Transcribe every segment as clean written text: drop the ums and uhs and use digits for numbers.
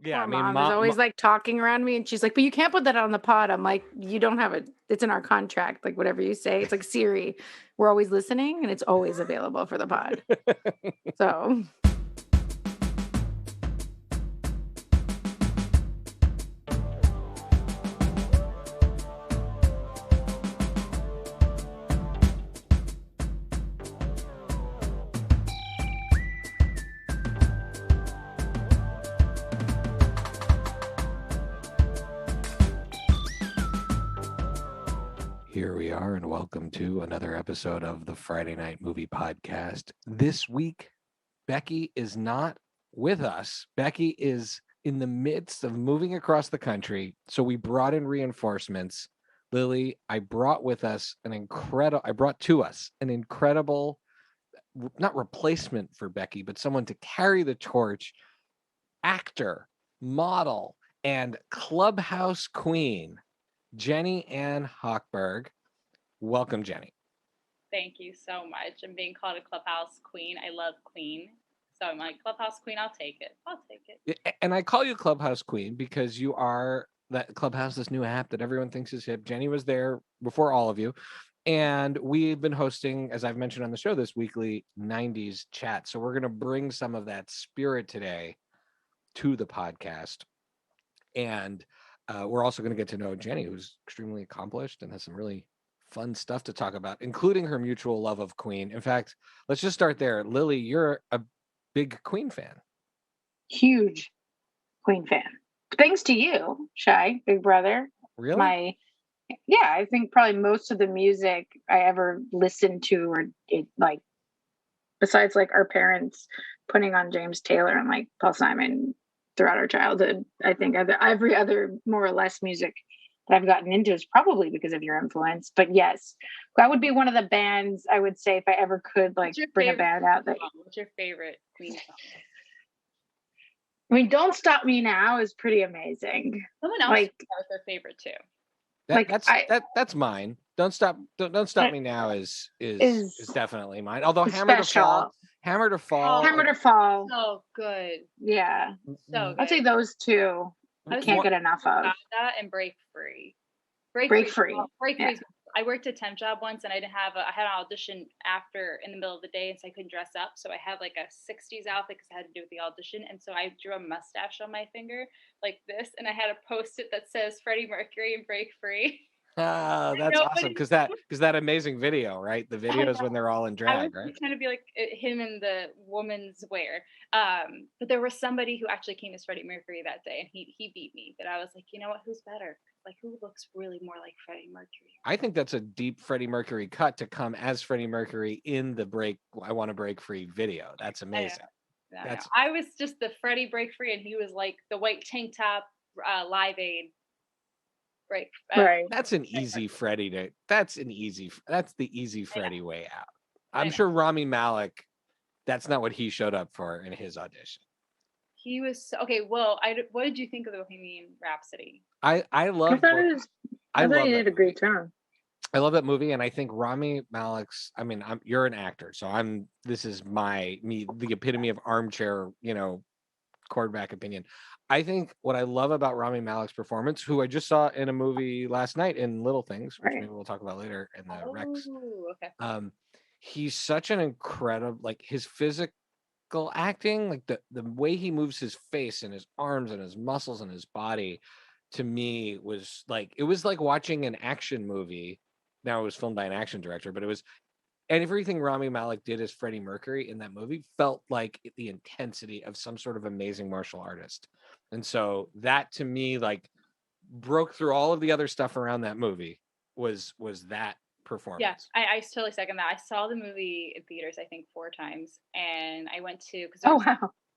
Yeah, Poor mom is always like talking around me, and she's like, "But you can't put that on the pod." I'm like, "You don't have it. It's in our contract. Like whatever you say, it's like Siri. We're always listening, and it's always available for the pod." So Here we are, and welcome to another episode of the Friday Night Movie Podcast. This week, Becky is not with us. Becky is in the midst of moving across the country, so we brought in reinforcements. Lily, I brought to us an incredible, not replacement for Becky, but someone to carry the torch, actor, model, and Clubhouse Queen, Jenny Anne Hochberg. Welcome, Jenny. Thank you so much. I'm being called a Clubhouse Queen. I love Queen. So I'm like, Clubhouse Queen, I'll take it. And I call you Clubhouse Queen because you are that Clubhouse, this new app that everyone thinks is hip. Jenny was there before all of you. And we've been hosting, as I've mentioned on the show, this weekly 90s chat. So we're going to bring some of that spirit today to the podcast. And we're also going to get to know Jenny, who's extremely accomplished and has some really fun stuff to talk about, including her mutual love of Queen. In fact, let's just start there. Lily, you're a big Queen fan. huge Queen fan. Thanks to you, Shai, big brother. Really? I think probably most of the music I ever listened to, or it like, besides like our parents putting on James Taylor and like Paul Simon throughout our childhood, I think every other more or less music that I've gotten into is probably because of your influence. But yes, that would be one of the bands I would say if I ever could like bring a band out. What's your favorite Queen song? I mean, "Don't Stop Me Now" is pretty amazing. Someone else was their favorite too. That's mine. Don't stop me now is definitely mine. Although Hammer to Fall. So good. Yeah. So good. I'd say those two. I can't get enough of that and Break Free. Break Free. Yeah. I worked a temp job once, and I had an audition after in the middle of the day, and so I couldn't dress up. So I had like a 60s outfit because I had to do with the audition. And so I drew a mustache on my finger like this, and I had a Post-it that says Freddie Mercury and Break Free. That's awesome because that amazing video, right? The videos when they're all in drag, right? Trying to be like him in the woman's wear. But there was somebody who actually came as Freddie Mercury that day, and he beat me. But I was like, you know what? Who's better? Like, who looks really more like Freddie Mercury? I think that's a deep Freddie Mercury cut to come as Freddie Mercury in the I Want to Break Free video. That's amazing. I was just the Freddie Break Free, and he was like the white tank top, Live Aid. Right. That's an easy Freddie that's the easy Freddie way out. I'm sure Rami Malek, that's not what he showed up for in his audition. He was okay. Well, what did you think of the Bohemian Rhapsody? I love. I thought you did a great job. I love that movie, and I think Rami Malek's. I mean, you're an actor, so this is the epitome of armchair, quarterback opinion. I think what I love about Rami Malek's performance, who I just saw in a movie last night in Little Things, which maybe we'll talk about later in the Rex. Okay. He's such an incredible, like his physical acting, like the way he moves his face and his arms and his muscles and his body, to me was like, it was like watching an action movie. Now it was filmed by an action director, but and everything Rami Malek did as Freddie Mercury in that movie felt like the intensity of some sort of amazing martial artist. And so that to me, like, broke through all of the other stuff around that movie was that performance. Yeah, I totally second that. I saw the movie in theaters, I think 4 times, and I went to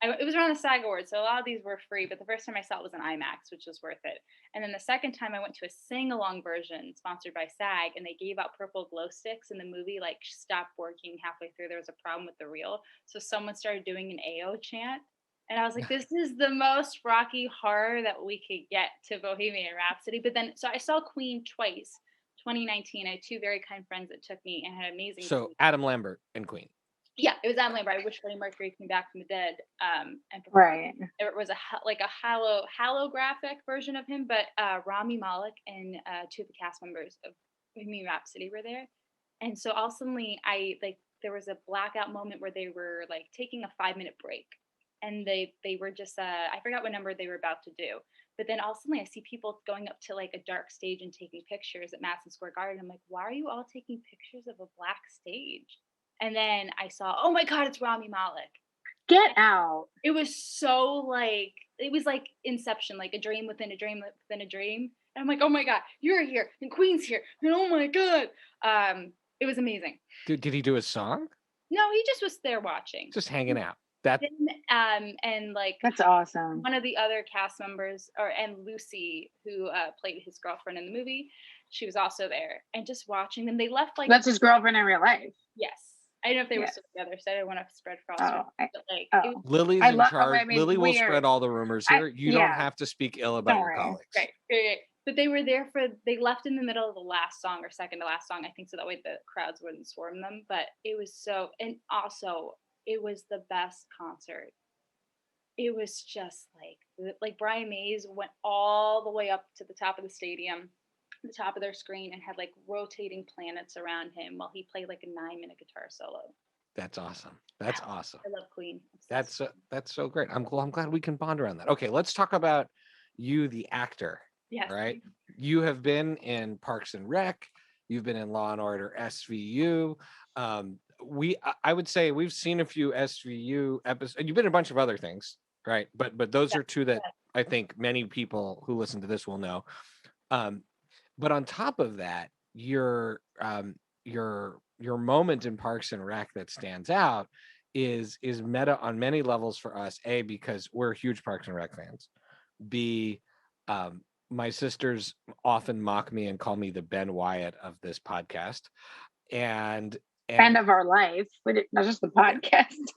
it was around the SAG Awards, so a lot of these were free, but the first time I saw it was in IMAX, which was worth it. And then the second time I went to a sing-along version sponsored by SAG, and they gave out purple glow sticks, and the movie like stopped working halfway through. There was a problem with the reel, so someone started doing an AO chant, and I was like, this is the most Rocky horror that we could get to Bohemian Rhapsody. But then, so I saw Queen twice. 2019, I had 2 very kind friends that took me and had amazing. So Adam Lambert and Queen. Yeah, it was Adam Lambert. I wish Freddie Mercury came back from the dead. And right. It was a holographic version of him, but Rami Malek and two of the cast members of Bohemian Rhapsody were there. And so all suddenly there was a blackout moment where they were like taking a 5-minute break, and they were just I forgot what number they were about to do, but then all suddenly I see people going up to like a dark stage and taking pictures at Madison Square Garden. I'm like, why are you all taking pictures of a black stage? And then I saw, oh my God, it's Rami Malek. Get out. It was so it was like Inception, like a dream within a dream within a dream. And I'm like, oh my God, you're here and Queen's here. And oh my God. It was amazing. Did he do a song? No, he just was there watching. Just hanging out. And like that's awesome. One of the other cast members, and Lucy, who played his girlfriend in the movie, she was also there. And just watching them, they left like that's his girlfriend in real life. Yes. I don't know if they were still together, so I didn't want to spread false rumors. But Lily's in charge. Lily will spread all the rumors here. You don't have to speak ill about your colleagues. Right. But they were there they left in the middle of the last song or second to last song, I think, so that way the crowds wouldn't swarm them. But it was and also it was the best concert. It was just like Brian Mays went all the way up to the top of the stadium, the top of their screen, and had like rotating planets around him while he played like a 9-minute guitar solo. That's awesome. That's awesome. I love Queen. That's so great. I'm glad we can bond around that. Okay, let's talk about you, the actor. Yes. Right. You have been in Parks and Rec. You've been in Law and Order SVU. I would say we've seen a few SVU episodes. You've been in a bunch of other things, right? But those are two that I think many people who listen to this will know. But on top of that, your moment in Parks and Rec that stands out is meta on many levels for us. A, because we're huge Parks and Rec fans. B, my sisters often mock me and call me the Ben Wyatt of this podcast, and end of our life, not just the podcast.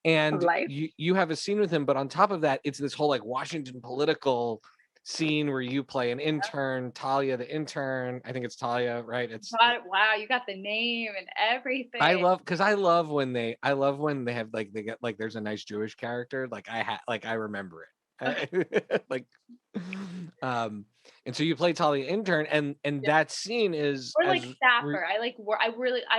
And you have a scene with him, but on top of that, it's this whole like Washington political scene where you play an intern, Talia the intern. I think it's Talia, right? Wow, you got the name and everything. I love when they have they get there's a nice Jewish character. I remember it. And so you play Talia intern, and that scene is staffer. I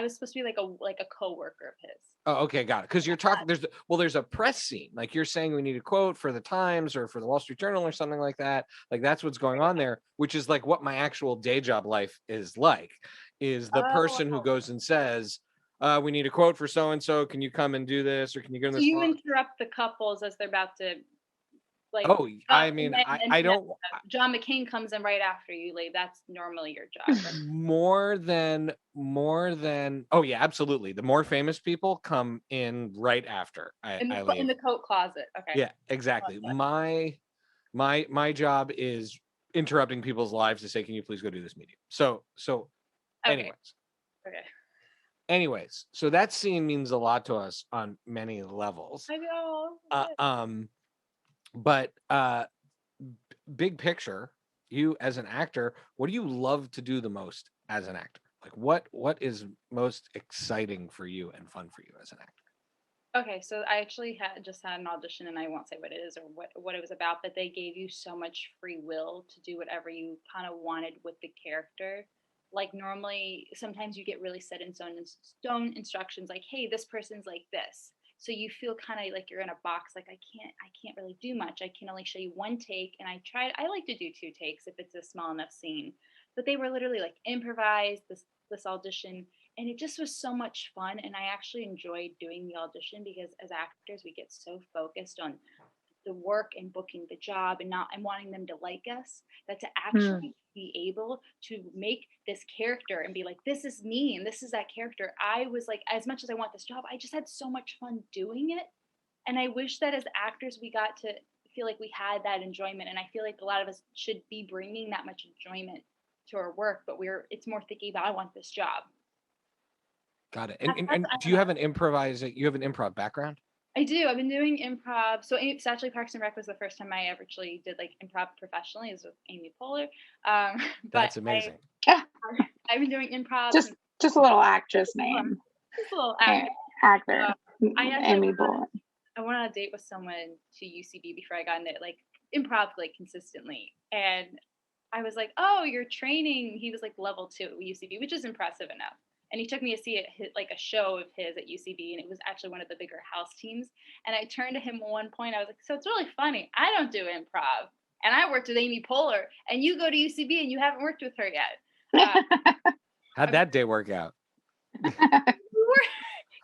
was supposed to be like a coworker of his. Oh, okay, got it. Because you're talking. There's a press scene. Like you're saying, we need a quote for the Times or for the Wall Street Journal or something like that. Like that's what's going on there, which is like what my actual day job life is like. Is the person who goes and says, "We need a quote for so and so. Can you come and do this, or can you go in this?" So you interrupt the couples as they're about to. I don't. John McCain comes in right after you leave. That's normally your job. Right? More than. Oh yeah, absolutely. The more famous people come in right after I leave. In the coat closet. Okay. Yeah, exactly. My job is interrupting people's lives to say, "Can you please go do this meeting?" So. Okay. Anyways, so that scene means a lot to us on many levels. I know. But big picture, you as an actor, what do you love to do the most as an actor? Like what is most exciting for you and fun for you as an actor? Okay, so I actually just had an audition, and I won't say what it is or what it was about, but they gave you so much free will to do whatever you kind of wanted with the character. Like normally, sometimes you get really set in stone instructions, like, hey, this person's like this. So you feel kind of like you're in a box, like I can't really do much. I can only show you one take. And I like to do 2 takes if it's a small enough scene. But they were literally like improvised this audition. And it just was so much fun. And I actually enjoyed doing the audition because as actors, we get so focused on the work and booking the job and wanting them to like us, that to actually be able to make this character and be like, this is me and this is that character. I was like, as much as I want this job, I just had so much fun doing it. And I wish that as actors, we got to feel like we had that enjoyment. And I feel like a lot of us should be bringing that much enjoyment to our work, but it's more thinking about, I want this job. Got it. And do you have an improv background? I do. I've been doing improv. So actually, Parks and Rec was the first time I ever actually did like improv professionally. It was with Amy Poehler. That's amazing. I've been doing improv. Just a little actress name. Just a little actress. Actor. Amy Bullen. I went on a date with someone to UCB before I got into like improv like consistently, and I was like, "Oh, you're training." He was like level 2 at UCB, which is impressive enough. And he took me to see like a show of his at UCB, and it was actually one of the bigger house teams. And I turned to him at one point. I was like, "So it's really funny. I don't do improv, and I worked with Amy Poehler, and you go to UCB and you haven't worked with her yet." How'd that day work out?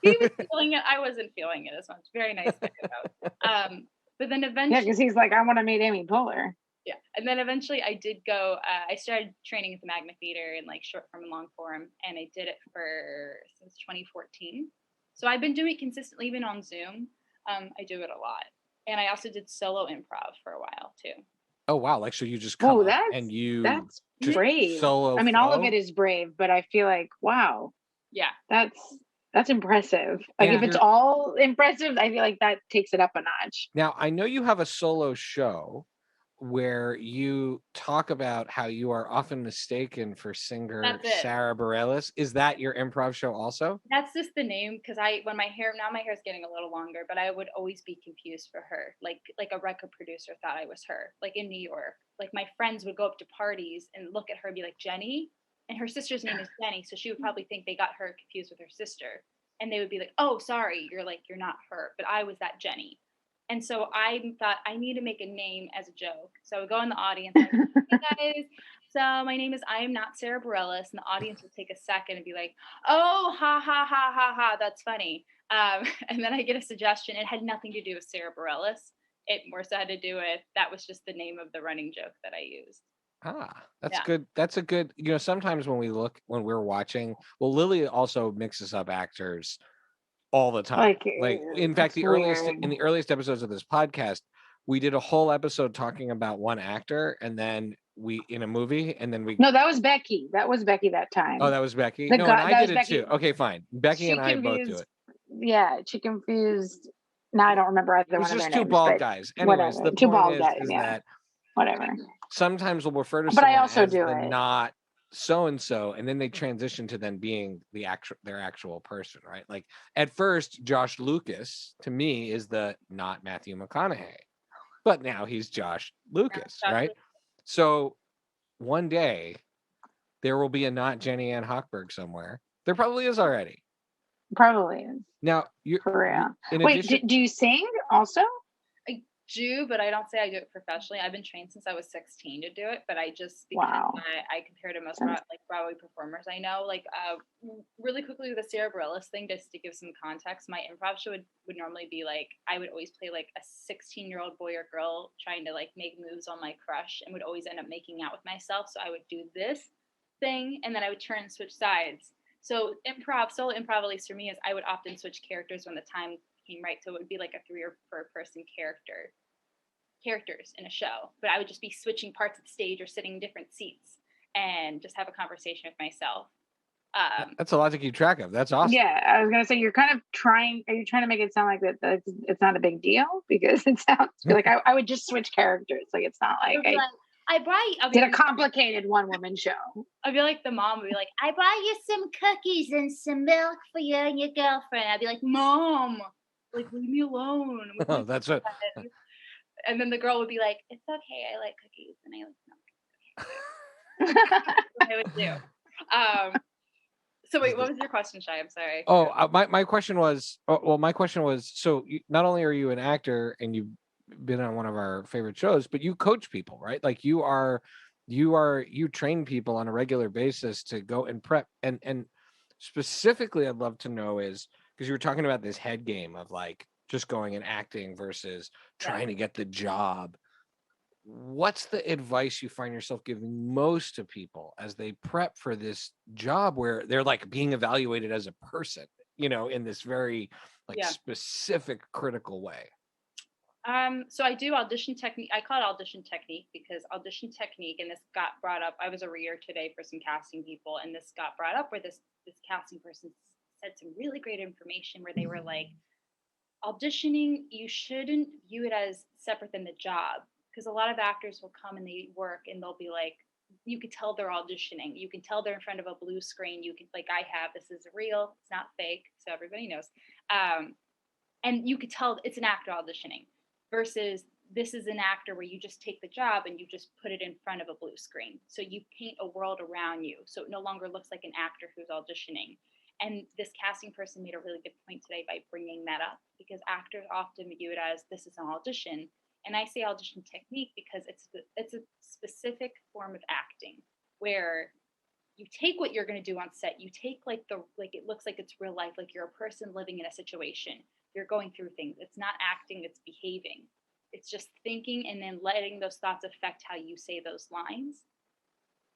He was feeling it. I wasn't feeling it as much. Very nice guy though. But then eventually, because he's like, I want to meet Amy Poehler. Yeah, and then eventually I did go. I started training at the Magna Theater in like short form and long form, and I did it since 2014. So I've been doing it consistently, even on Zoom. I do it a lot, and I also did solo improv for a while too. Oh wow! Like so, you just come up and that's brave. Solo. I mean, all of it is brave, but I feel like wow. Yeah, that's impressive. Like if it's all impressive, I feel like that takes it up a notch. Now I know you have a solo show where you talk about how you are often mistaken for singer Sarah Bareilles. Is that your improv show also? That's just the name, because when my hair is getting a little longer, but I would always be confused for her. Like a record producer thought I was her. Like in New York, like my friends would go up to parties and look at her and be like, Jenny, and her sister's name is Jenny, so she would probably think they got her confused with her sister, and they would be like, oh, sorry, you're not her, but I was that Jenny. And so I thought I need to make a name as a joke. So I would go in the audience and I'd be like, hey guys, so my name is I am not Sarah Bareilles. And the audience would take a second and be like, oh, ha, ha, ha, ha, ha, that's funny. And then I get a suggestion. It had nothing to do with Sarah Bareilles. It more so had to do with, that was just the name of the running joke that I used. That's good. That's a good, sometimes when we're watching, well, Lily also mixes up actors all the time. Like in fact, in the earliest episodes of this podcast, we did a whole episode talking about one actor, and then in a movie, and then No, that was Becky. That was Becky that time. Oh, that was Becky. And I did it too. Okay, fine. Becky and I both do it. Yeah, she confused. Now I don't remember either one of their names. It's just two bald guys. Anyways, the point is that whatever. Sometimes we'll refer to someone I also as do the not so and so, and then they transition to then being their actual person, right? Like at first, Josh Lucas to me is the not Matthew McConaughey, but now he's Josh Lucas, right? So one day there will be a not Jenny Anne Hochberg somewhere. There probably is already. Probably is. Now you're for real. Wait, do you sing also? Do, but I don't say I do it professionally. I've been trained since I was 16 to do it, but I just, because I compare to most Broadway performers I know. Like really quickly with the Sarah Bareilles thing, just to give some context, my improv show would normally be like, I would always play like a 16-year-old boy or girl trying to like make moves on my crush, and would always end up making out with myself. So I would do this thing, and then I would turn and switch sides. So solo improv, at least for me, is I would often switch characters when the time came right. So it would be like a 3 or 4 person characters in a show, but I would just be switching parts of the stage or sitting in different seats and just have a conversation with myself. That's a lot to keep track of. That's awesome. Yeah, I was gonna say, are you trying to make it sound like that it's not a big deal? Because it sounds like I would just switch characters. Like it's not like I did a complicated one-woman show. I'd be like the mom would be like, I brought you some cookies and some milk for you and your girlfriend. I'd be like, Mom, like leave me alone. Oh, that's it. And then the girl would be like, it's okay, I like cookies. And I like milk. That's what I would do. So wait, what was your question, Shai? I'm sorry. Oh, my question was, so not only are you an actor and you've been on one of our favorite shows, but you coach people, right? Like you train people on a regular basis to go and prep. And specifically, I'd love to know is, because you were talking about this head game of like just going and acting versus trying to get the job. What's the advice you find yourself giving most to people as they prep for this job where they're like being evaluated as a person, in this very specific, critical way? So I do audition technique. I call it audition technique because audition technique, and this got brought up. I was a reader today for some casting people, and this got brought up where this casting person said some really great information where they were like, auditioning, you shouldn't view it as separate than the job, because a lot of actors will come and they work and they'll be like, you could tell they're auditioning. You can tell they're in front of a blue screen. You can, like I have, this is real, it's not fake, so everybody knows. And you could tell it's an actor auditioning versus this is an actor where you just take the job and you just put it in front of a blue screen. So you paint a world around you. So it no longer looks like an actor who's auditioning. And this casting person made a really good point today by bringing that up, because actors often view it as this is an audition. And I say audition technique because it's a specific form of acting where you take what you're going to do on set. You take like it looks like it's real life, like you're a person living in a situation. You're going through things. It's not acting, it's behaving. It's just thinking and then letting those thoughts affect how you say those lines.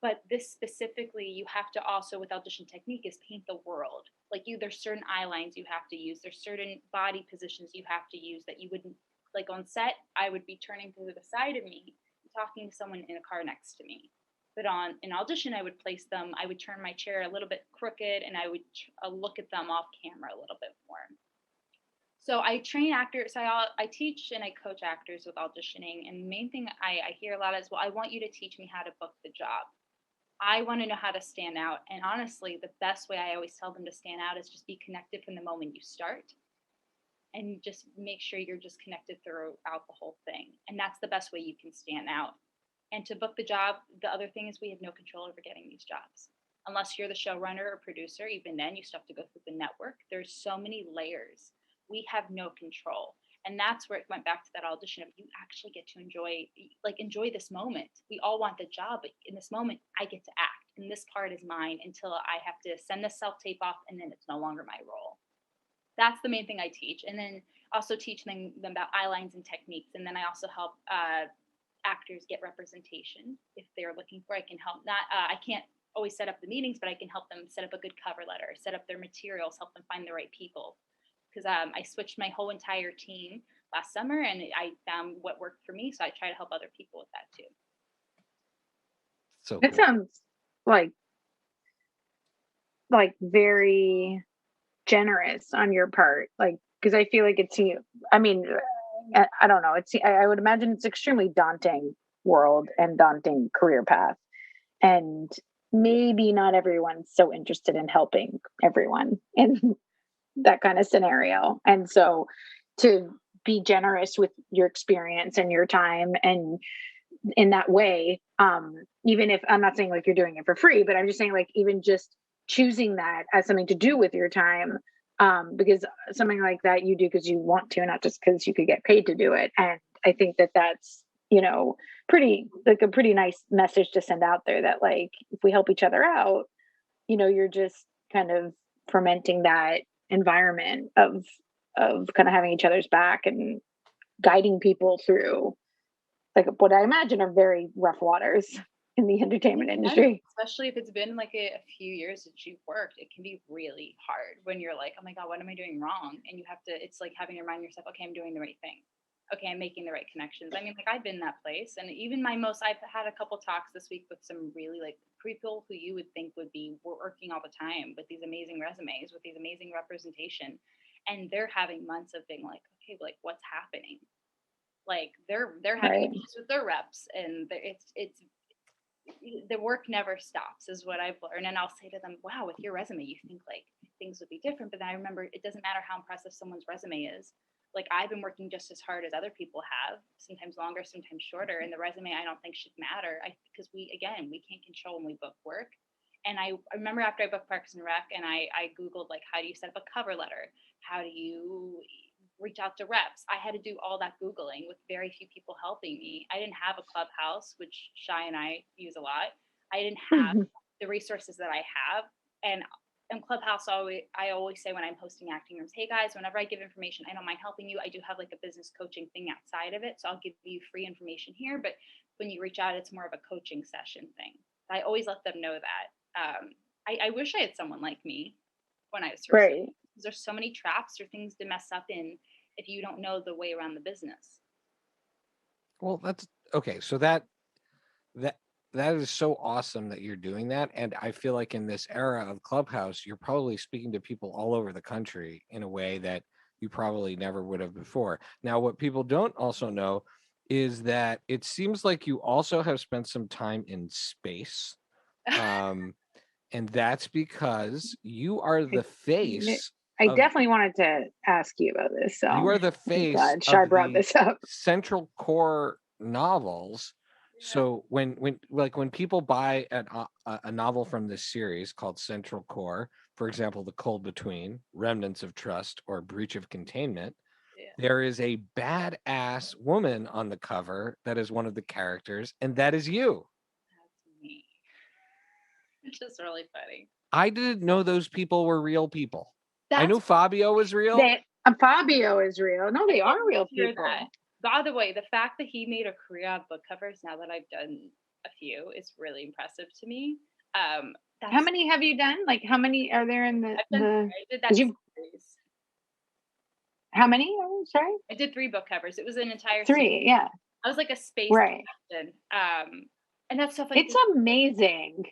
But this specifically, you have to also, with audition technique, is paint the world. Like there's certain eye lines you have to use. There's certain body positions you have to use that you wouldn't, like on set, I would be turning to the side of me and talking to someone in a car next to me. But on an audition, I would place them, I would turn my chair a little bit crooked and I would look at them off camera a little bit more. So I train actors, I teach and I coach actors with auditioning. And the main thing I hear a lot is, well, I want you to teach me how to book the job. I want to know how to stand out. And honestly, the best way I always tell them to stand out is just be connected from the moment you start. And just make sure you're just connected throughout the whole thing. And that's the best way you can stand out. And to book the job, the other thing is we have no control over getting these jobs. Unless you're the showrunner or producer, even then you still have to go through the network. There's so many layers. We have no control. And that's where it went back to that audition of you actually get to enjoy this moment. We all want the job, but in this moment, I get to act. And this part is mine until I have to send the self-tape off and then it's no longer my role. That's the main thing I teach. And then also teach them about eye lines and techniques. And then I also help actors get representation if they're looking for. I can help I can't always set up the meetings, but I can help them set up a good cover letter, set up their materials, help them find the right people. Because I switched my whole entire team last summer and I found what worked for me. So I try to help other people with that too. So it sounds like very generous on your part. Like, because I feel like I mean, I don't know. I would imagine it's extremely daunting world and daunting career path. And maybe not everyone's so interested in helping everyone in that kind of scenario. And so to be generous with your experience and your time and in that way, even if I'm not saying like you're doing it for free, but I'm just saying like even just choosing that as something to do with your time, because something like that you do because you want to, not just because you could get paid to do it. And I think that that's, pretty nice message to send out there that like, if we help each other out, you're just kind of fermenting that environment of kind of having each other's back and guiding people through like what I imagine are very rough waters in the entertainment industry. Especially if it's been like a few years that you've worked, it can be really hard when you're like, oh my God, what am I doing wrong? And you have to, it's like having to remind yourself, okay, I'm doing the right thing. Okay, I'm making the right connections. I mean, like I've been in that place. And even I've had a couple talks this week with some really like people who you would think would be working all the time with these amazing resumes, with these amazing representation. And they're having months of being like, okay, like what's happening? Like they're having meetings with their reps and it's the work never stops is what I've learned. And I'll say to them, wow, with your resume, you think like things would be different. But then I remember it doesn't matter how impressive someone's resume is. Like I've been working just as hard as other people have, sometimes longer, sometimes shorter. And the resume I don't think should matter because we can't control when we book work. And I remember after I booked Parks and Rec and I Googled like, how do you set up a cover letter? How do you reach out to reps? I had to do all that Googling with very few people helping me. I didn't have a Clubhouse, which Shai and I use a lot. I didn't have the resources that I have. And in Clubhouse, I always say when I'm hosting acting rooms, hey guys, whenever I give information, I don't mind helping you. I do have like a business coaching thing outside of it. So I'll give you free information here. But when you reach out, it's more of a coaching session thing. I always let them know that. I wish I had someone like me when I was first. Right. There's so many traps or things to mess up in if you don't know the way around the business. Well, that's okay. So that is so awesome that you're doing that. And I feel like in this era of Clubhouse, you're probably speaking to people all over the country in a way that you probably never would have before. Now, what people don't also know is that it seems like you also have spent some time in space. And that's because you are the face. I definitely wanted to ask you about this. So you are the face glad Shai brought this up. Central Core novels. So when people buy a novel from this series called Central Core, for example, The Cold Between, Remnants of Trust, or Breach of Containment, there is a badass woman on the cover that is one of the characters, and that is you. That's me. It's just really funny. I didn't know those people were real people. I knew Fabio was real. Fabio is real. No, they are real people. By the way, the fact that he made a career out of book covers, now that I've done a few, is really impressive to me. How many have you done? Like, how many are there in the? I did that series. How many? Oh, sorry, I did 3 book covers. It was an entire 3. series. Yeah, I was like a space captain. And that stuff. Like, it's amazing.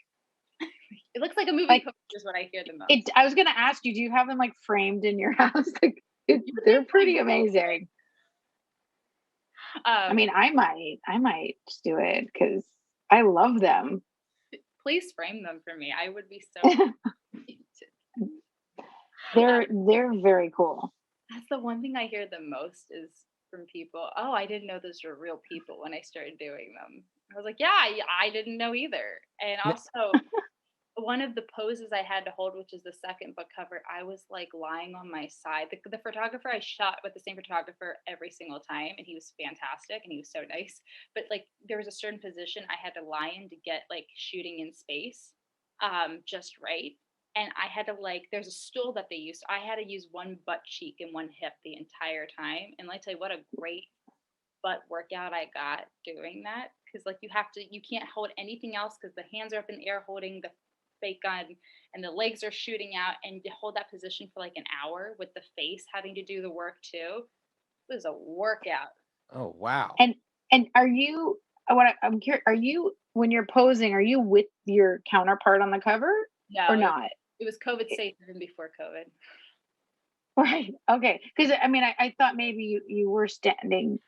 It looks like a movie poster is what I hear the most. I was going to ask you, do you have them like framed in your house? Like, they're pretty amazing. I mean, I might just do it because I love them. Please frame them for me. I would be so. They're very cool. That's the one thing I hear the most is from people. Oh, I didn't know those were real people when I started doing them. I was like, yeah, I didn't know either. And also, one of the poses I had to hold, which is the second book cover, I was like lying on my side. The photographer, I shot with the same photographer every single time, and he was fantastic and he was so nice. But like, there was a certain position I had to lie in to get like shooting in space just right. And I had to there's a stool that they use. So I had to use one butt cheek and one hip the entire time. And let me tell you what a great butt workout I got doing that. Because you can't hold anything else because the hands are up in the air holding the fake gun and the legs are shooting out, and to hold that position for like an hour with the face having to do the work too. It was a workout. Oh, wow. And are you, I'm curious, are you, when you're posing, are you with your counterpart on the cover or not? It was COVID safe even before COVID. Right. Okay. Because I mean, I thought maybe you were standing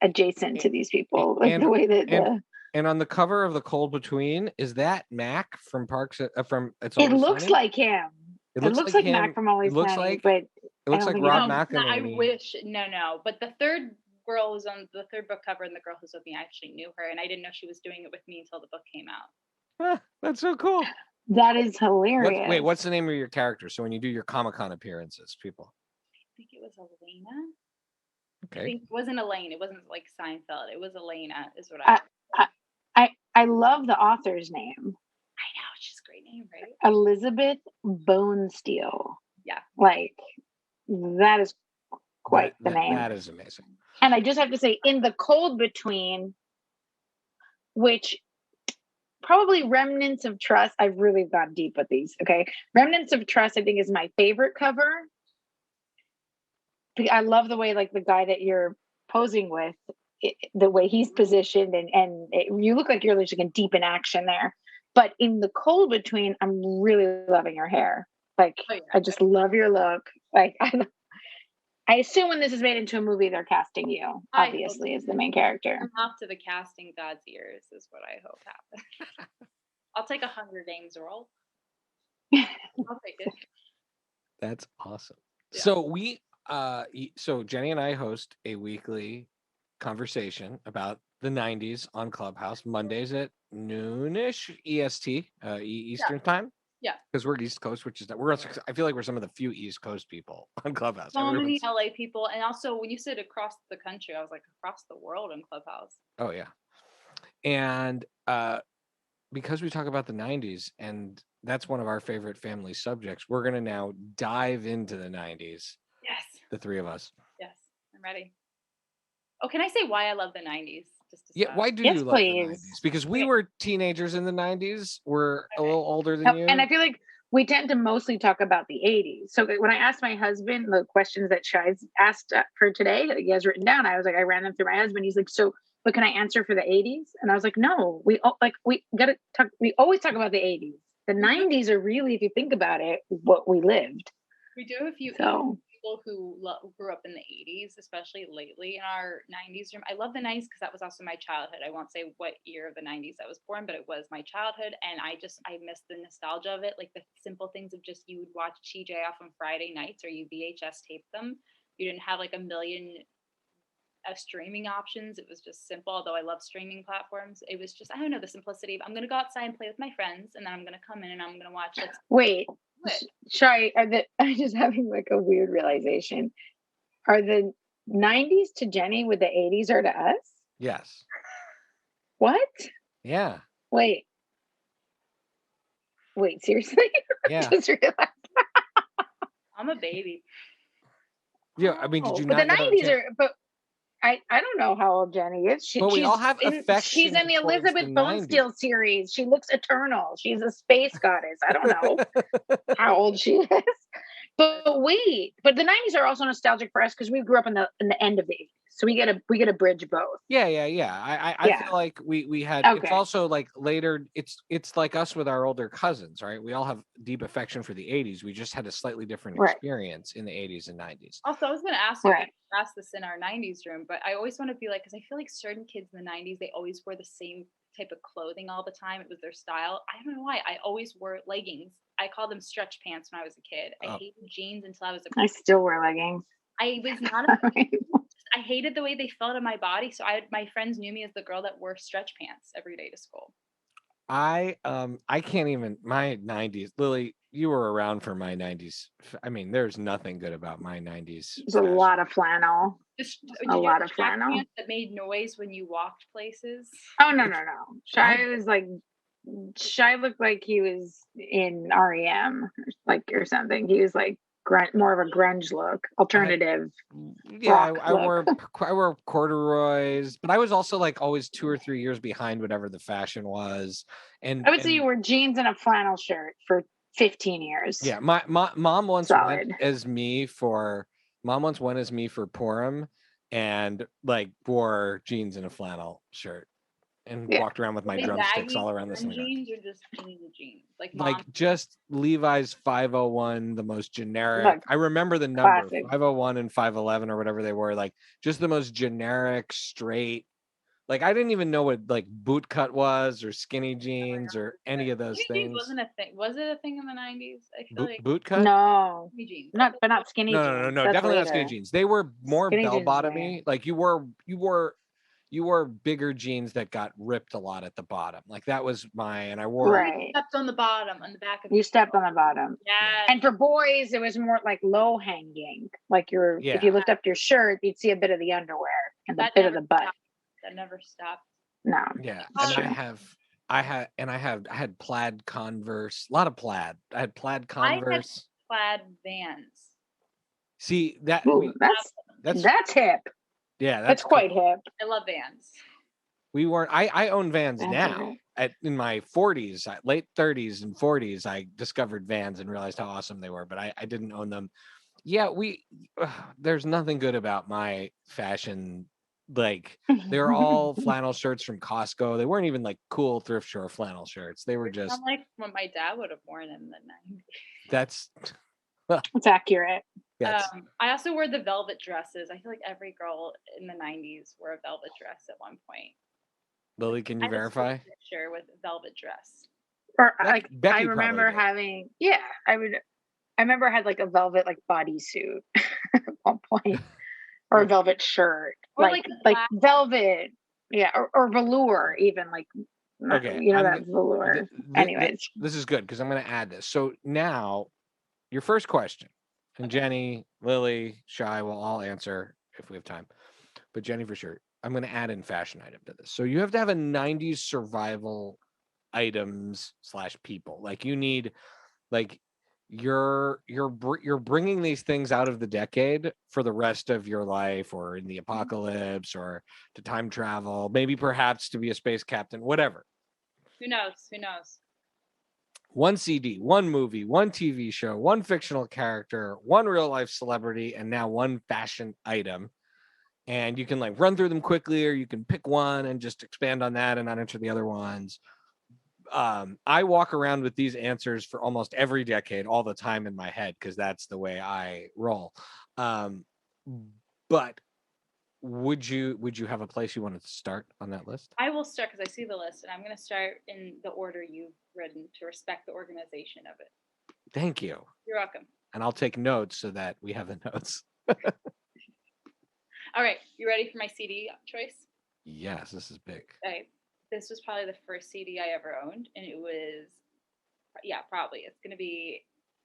adjacent to these people, like the way that. And on the cover of The Cold Between, is that Mac from Parks from It's It Always looks Sunny? like him. It looks like Mac from Always Sunny, but it looks like Rob McElhenney. I wish no. But the third girl was on the third book cover, and the girl who's with me, I actually knew her, and I didn't know she was doing it with me until the book came out. That's so cool. That is hilarious. What's the name of your character? So when you do your Comic-Con appearances, people. I think it was Elena. Okay. I think it wasn't Elaine. It wasn't like Seinfeld. It was Elena, is what I love the author's name. I know, she's a great name, right? Elizabeth Bonesteel. Yeah. Like, that is quite the name. That is amazing. And I just have to say, in The Cold Between, which probably Remnants of Trust, I've really gone deep with these, okay? Remnants of Trust, I think, is my favorite cover. I love the way, like, the guy that you're posing with, the way he's positioned, and you look like you're like deep in action there. But in The Cold Between, I'm really loving your hair. Like, I just love your look. Like, I assume when this is made into a movie, they're casting you, obviously, as the main character. I'm off to the casting god's ears, is what I hope happens. I'll take a Hunger Games role. I'll take it. That's awesome. Yeah. So so Jenny and I host a weekly conversation about the 90s on Clubhouse, Mondays at noonish EST, Eastern time. Yeah, because we're East Coast, I feel like we're some of the few East Coast people on Clubhouse. So many LA people, and also when you said across the country, I was like across the world in Clubhouse. Oh yeah, and because we talk about the 90s, and that's one of our favorite family subjects, we're gonna now dive into the 90s. Yes, the three of us. Yes, I'm ready. Oh, can I say why I love the 90s? Why do you love the 90s? Because we were teenagers in the 90s. We're a little older than you. And I feel like we tend to mostly talk about the 80s. So when I asked my husband the questions that Shai's asked for today, that he has written down, I was like, I ran them through my husband. He's like, so, but can I answer for the 80s? And I was like, no, we gotta talk. We always talk about the 80s. The 90s are really, if you think about it, what we lived. We do have a few people who grew up in the 80s, especially lately in our 90s room. I love the 90s because that was also my childhood. I won't say what year of the 90s I was born, but it was my childhood. And I miss the nostalgia of it. Like the simple things of just, you would watch TGIF on Friday nights, or you VHS taped them. You didn't have like a million streaming options. It was just simple. Although I love streaming platforms, it was just, I don't know, the simplicity of, I'm going to go outside and play with my friends, and then I'm going to come in and I'm going to watch. Wait, Shai, I'm just having like a weird realization. Are the 90s to Jenny what the 80s are to us? Yes. What? Yeah. Wait, seriously? Yeah. Just realized. I'm a baby. Yeah, I mean, did you but not? The 90s are, but I don't know how old Jenny is. But we all have affection. She's in the Elizabeth Bonesteel series. She looks eternal. She's a space goddess. I don't know how old she is. But the 90s are also nostalgic for us because we grew up in the end of the 80s. So we get a bridge both. Yeah. I feel like we had. Okay. It's also like later. It's like us with our older cousins, right? We all have deep affection for the 80s. We just had a slightly different experience in the 80s and 90s. Also, I was going to ask you, ask this in our 90s room, but I always want to be like, because I feel like certain kids in the 90s, they always wore the same type of clothing all the time. It was their style. I don't know why. I always wore leggings. I called them stretch pants when I was a kid. I hated jeans until I was a kid. I still wear leggings. I was not I hated the way they felt on my body. So my friends knew me as the girl that wore stretch pants every day to school. I can't even, my 90s. Lily, you were around for my 90s. I mean, there's nothing good about my 90s. There's a lot of flannel. A lot of flannel that made noise when you walked places. Oh no. Shai was like, Shai looked like he was in REM, or something. He was like more of a grunge look, alternative. I wore corduroys, but I was also like always 2 or 3 years behind whatever the fashion was. And I would say you wore jeans and a flannel shirt for 15 years. Yeah, my mom once went as me for Purim, and like wore jeans and a flannel shirt and walked around with my drumsticks all around the synagogue. Jeans or just jeans? Like just Levi's 501, the most generic. I remember the number 501 and 511 or whatever they were. Like just the most generic, straight. Like I didn't even know what like boot cut was or skinny jeans or any of those things. Wasn't a thing. Was it a thing in the 90s? I feel like boot cut. No, jeans. Not skinny jeans. No, definitely not skinny jeans. They were more bell bottomy. Like you wore bigger jeans that got ripped a lot at the bottom. Like that was and I wore. Right. Stepped on the bottom, on the back of. You stepped on the bottom. Yeah. And for boys, it was more like low hanging. Like if you lift up your shirt, you'd see a bit of the underwear and a bit of the butt. That never stopped. No. Yeah. And I had plaid Converse, a lot of plaid. I had plaid Converse. I had plaid Vans. See that? That's hip. Yeah, that's quite hip. I love Vans. We weren't. I own Vans now. In my 40s, late 30s and 40s, I discovered Vans and realized how awesome they were. But I didn't own them. Yeah, there's nothing good about my fashion. Like they're all flannel shirts from Costco. They weren't even like cool thrift store flannel shirts. They were just like what my dad would have worn in the 90s. That's accurate. I also wore the velvet dresses. I feel like every girl in the 90s wore a velvet dress at one point. Lily, can you verify? Sure, with a velvet dress. Or like Becky, I remember having. Yeah, I remember I had like a velvet like bodysuit at one point. Or a velvet shirt, or like velvet, or velour, even like, that velour. Anyways, this is good because I'm going to add this. So now, your first question, and Jenny, Lily, Shai will all answer if we have time, but Jenny for sure. I'm going to add in fashion item to this. So you have to have a 90s survival items / people. Like you need, like. You're bringing these things out of the decade for the rest of your life, or in the apocalypse, or to time travel, maybe perhaps to be a space captain, whatever. Who knows? One CD, one movie, one TV show, one fictional character, one real life celebrity, and now one fashion item. And you can like run through them quickly, or you can pick one and just expand on that and not enter the other ones. I walk around with these answers for almost every decade all the time in my head because that's the way I roll. But would you have a place you wanted to start on that list? I will start because I see the list, and I'm going to start in the order you've written to respect the organization of it. Thank you. You're welcome. And I'll take notes so that we have the notes. All right, you ready for my CD choice? Yes, this is big. Okay. This was probably the first CD I ever owned, and it was, yeah, probably. It's going to be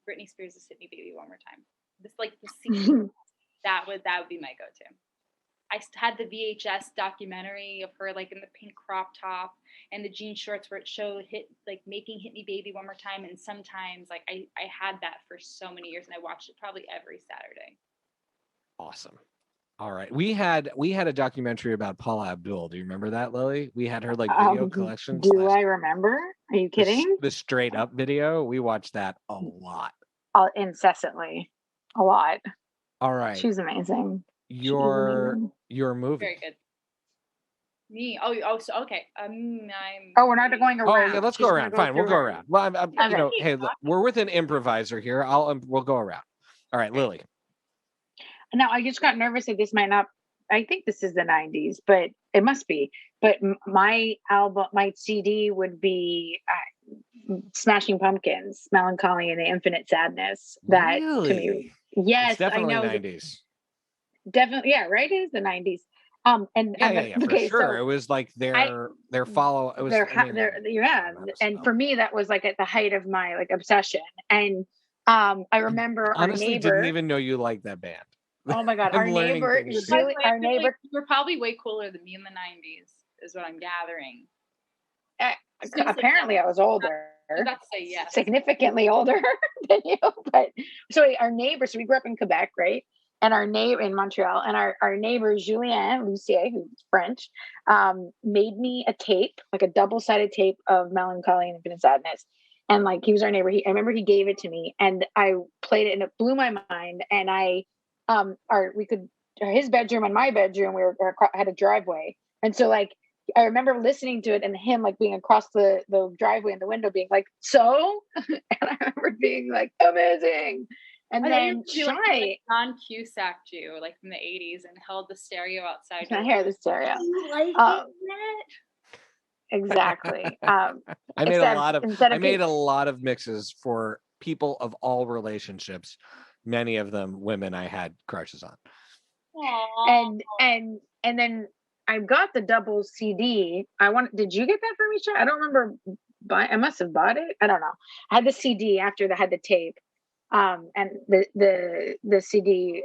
Britney Spears' "Hit Me Baby One More Time." This, like, the CD, that would be my go-to. I had the VHS documentary of her, like, in the pink crop top and the jean shorts where it showed making "Hit Me Baby One More Time," and sometimes, like, I had that for so many years, and I watched it probably every Saturday. Awesome. All right. We had a documentary about Paula Abdul. Do you remember that, Lily? We had her like video collection. Do I remember? Are you kidding? The straight up video. We watched that a lot. Incessantly. A lot. All right. She's amazing. Your movie. Very good. Me. Oh, so okay. We're not going around. Oh yeah, let's go around. Fine, we'll go around. Well, hey, look, we're with an improviser here. We'll go around. All right, Lily. Now, I just got nervous that this might not, I think this is the 90s, but it must be. But my album, my CD would be Smashing Pumpkins, Melancholy and the Infinite Sadness. That really? To me, yes, it's definitely I know. 90s. Definitely, yeah, right? It is the 90s. For sure. It was like their follow. It was and for me, that was like at the height of my like obsession. And I remember honestly our neighbor, didn't even know you liked that band. Oh my God, our neighbor, you're probably way cooler than me in the 90s, is what I'm gathering. Apparently, I was older. I was about to say yes. Significantly older than you. But so our neighbor, so we grew up in Quebec, right? And our neighbor in Montreal, and our neighbor Julien Lucier, who's French, made me a tape, like a double-sided tape of Melancholy and Infinite Sadness. And like he was our neighbor. I remember he gave it to me, and I played it, and it blew my mind. And his bedroom and my bedroom, had a driveway, and so like I remember listening to it and him like being across the driveway in the window, being like, so, and I remember being like, amazing. And then Shai, John Cusacked you like from the 80s and held the stereo outside. I hear the stereo. Exactly. I made a lot of mixes for people of all relationships. Many of them women I had crushes on. Aww. And then I got the double CD. Did you get that for me, Shai? I don't remember. I must have bought it. I don't know. I had the CD after that had the tape. And the CD,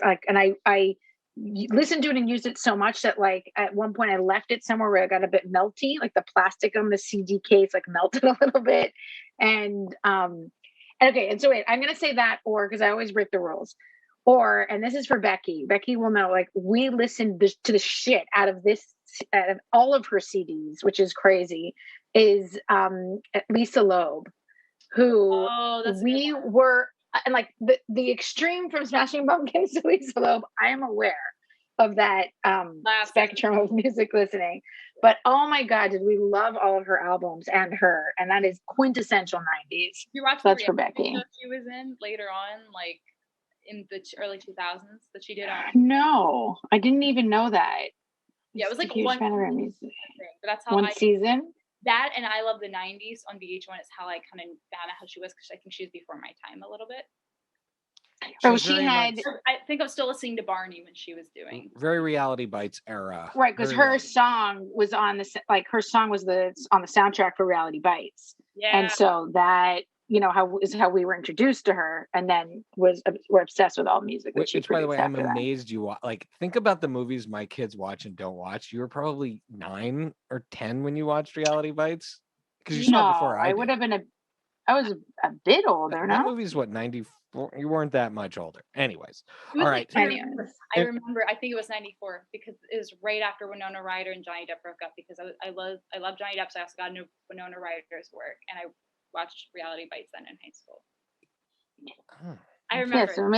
like, and I listened to it and used it so much that like at one point I left it somewhere where I got a bit melty, like the plastic on the CD case like melted a little bit. And okay, and so wait, I'm gonna say that, or because I always break the rules, and this is for Becky. Becky will know, like, we listened to the shit out of all of her CDs, which is crazy. Is Lisa Loeb, who we were, and like the extreme from Smashing Pumpkins to Lisa Loeb, I am aware of that spectrum of music listening. But oh my God, did we love all of her albums and her, and that is quintessential 90s. You watched that's for Becky. She was in later on, like in the early 2000s, that she did on. No, I didn't even know that. Yeah, it was like one music. But that's how one season. That and I Love the 90s on VH1 is how I kind of found out how she was, because I think she was before my time a little bit. I think I was still listening to Barney when she was doing very Reality Bites era, right? Because her song was on the on the soundtrack for Reality Bites, and so that how we were introduced to her, and then we're obsessed with all music. Which, by the way, I'm amazed you like think about the movies my kids watch and don't watch. You were probably 9 or 10 when you watched Reality Bites, because you saw it before I would have been I was a bit older. That movie's what, 94? You weren't that much older. Anyways, all right. I remember. I think it was 94 because it was right after Winona Ryder and Johnny Depp broke up. Because I love Johnny Depp, so I also got to know Winona Ryder's work, and I watched Reality Bites then in high school. I remember. Yeah, so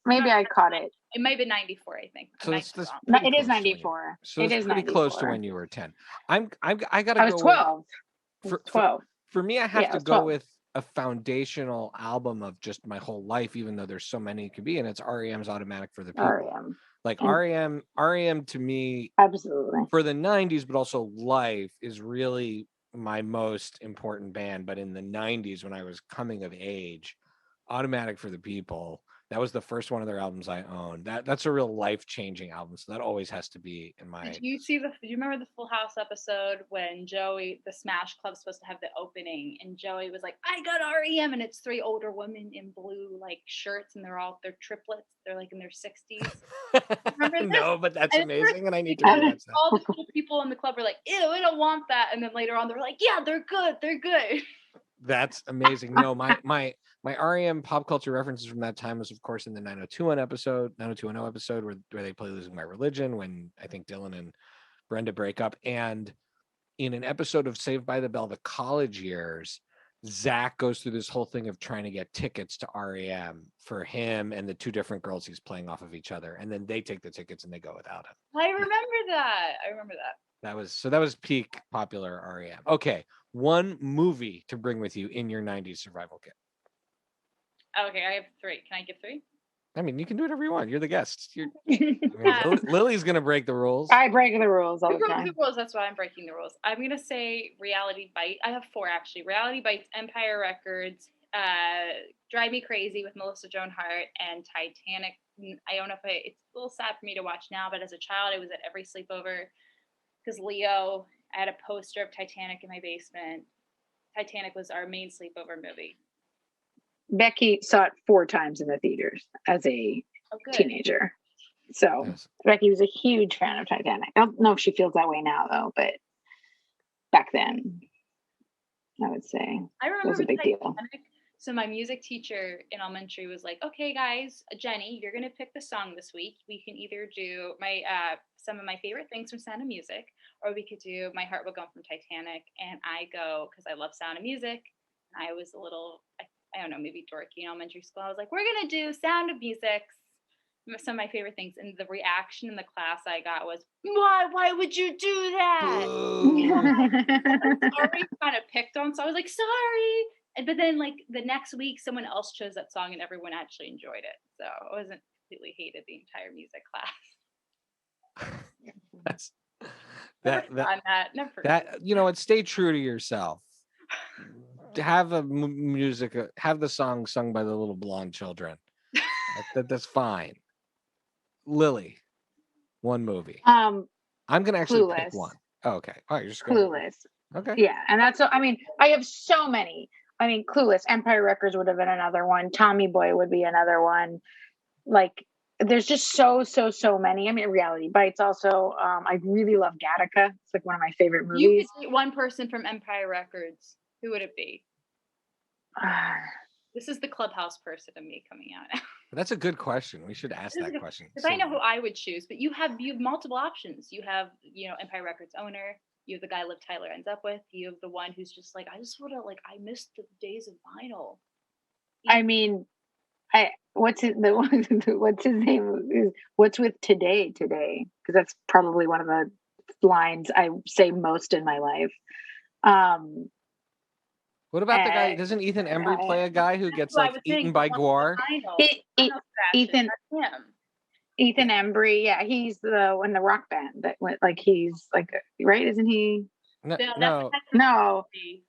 maybe I caught it. It might be 94, I think. So it is 94. So it's pretty close to when you were 10. I gotta go. I was 12. For me, I have to go 12. with a foundational album of just my whole life, even though there's so many it could be, and it's REM's Automatic for the People. REM. Like And REM to me, absolutely, for the 90s, but also life, is really my most important band. But in the 90s, when I was coming of age, Automatic for the People, that was the first one of their albums I owned. That's a real life-changing album, so that always has to be in my... Do you remember the Full House episode when Joey, the Smash Club's supposed to have the opening, and Joey was like, I got REM, and it's 3 older women in blue like shirts, and they're triplets. They're like in their 60s. Remember this? No, but that's amazing, and I need to rewatch that. All the cool people in the club were like, ew, we don't want that. And then later on, they're like, yeah, they're good. That's amazing. No, my REM pop culture references from that time was, of course, in the 90210 episode where they play Losing My Religion, when I think Dylan and Brenda break up. And in an episode of Saved by the Bell, the college years, Zach goes through this whole thing of trying to get tickets to REM for him and the 2 different girls he's playing off of each other. And then they take the tickets and they go without him. I remember that. That was peak popular REM. Okay, one movie to bring with you in your 90s survival kit. Okay, I have 3. Can I give 3? I mean, you can do whatever you want. You're the guest. Lily's going to break the rules. I break the rules all the time. The rules, that's why I'm breaking the rules. I'm going to say Reality Bite. I have 4, actually. Reality Bites, Empire Records, Drive Me Crazy with Melissa Joan Hart, and Titanic. I don't know if it's a little sad for me to watch now, but as a child, I was at every sleepover because Leo, I had a poster of Titanic in my basement. Titanic was our main sleepover movie. Becky saw it 4 times in the theaters as a teenager. So yes. Becky was a huge fan of Titanic. I don't know if she feels that way now, though, but back then, I would say it was a big deal. So my music teacher in elementary was like, okay, guys, Jenny, you're going to pick the song this week. We can either do some of my favorite things from Sound of Music, or we could do My Heart Will Go On from Titanic. And I go, because I love Sound of Music. I was a little, I don't know, maybe dorky in elementary school. I was like, we're going to do Sound of Music, some of my favorite things. And the reaction in the class I got was, why would you do that? I already kind of picked on, so I was like, sorry. But then, like, the next week, someone else chose that song, and everyone actually enjoyed it. So I wasn't completely hated the entire music class. Stay true to yourself. Have have the song sung by the little blonde children. That's fine. Lily, one movie. I'm gonna actually pick one. Oh, okay. All right, you're just Clueless. Okay. Yeah, and that's. I mean, I have so many. I mean, Clueless, Empire Records would have been another one. Tommy Boy would be another one. Like, there's just so many. I mean, Reality Bites also. I really love Gattaca. It's like one of my favorite movies. You could meet one person from Empire Records. Who would it be? This is the Clubhouse person of me coming out. That's a good question. We should ask that question. Because I know who I would choose, but you have multiple options. You have, Empire Records owner. You have the guy Liv Tyler ends up with. You have the one who's just like, I just want to, like, I missed the days of vinyl. I mean, what's his name? What's with today? Because that's probably one of the lines I say most in my life. What about the guy? Doesn't Ethan Embry play a guy who gets eaten by Gwar? Ethan Embry, yeah, he's the rock band that went he's right, isn't he? No.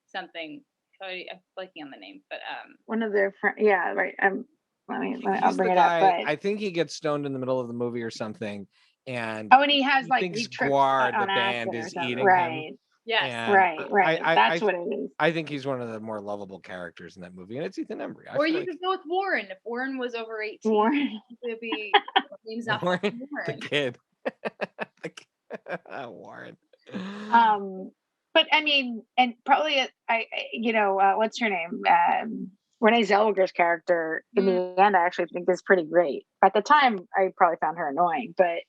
Something. Sorry, I'm blanking on the name, but one of their friends. Yeah, right. I'll bring it up. But I think he gets stoned in the middle of the movie or something, and he has thinks Gwar, the band, is eating him. Yes. Right. That's what it is. I think he's one of the more lovable characters in that movie, and it's Ethan Embry. Or you could go with Warren. If Warren was over 18, it would be Warren, the kid. Warren. But I mean, and probably what's her name? Renee Zellweger's character in the end, I actually think is pretty great. At the time, I probably found her annoying, but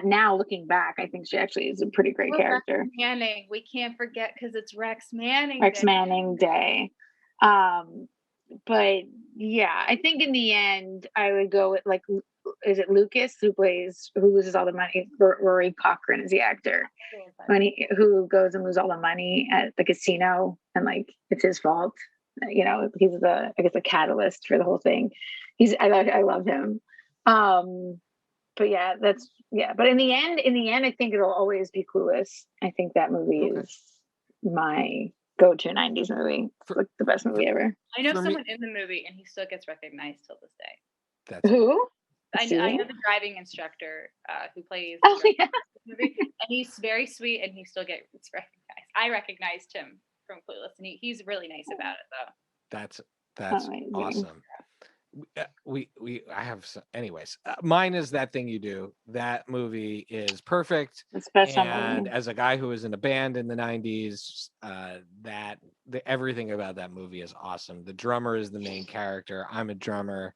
now looking back, I think she actually is a pretty great character. Rex Manning, we can't forget because it's Rex Manning. Manning Day. But yeah, I think in the end, I would go with is it Lucas who loses all the money? Rory Cochrane is the actor. Who goes and loses all the money at the casino, and like it's his fault. You know, he's the catalyst for the whole thing. I love him. But yeah, but in the end, I think it'll always be Clueless. I think that movie is my go-to 90s movie. It's like the best movie ever. I know someone in the movie and he still gets recognized till this day. That's who? I know the driving instructor who plays the movie, and he's very sweet and he still gets recognized. I recognized him from Clueless, and he's really nice about it though. That's awesome. Anyways, mine is That Thing You Do. That movie is perfect. And as a guy who was in a band in the 90s, everything about that movie is awesome. The drummer is the main character. I'm a drummer.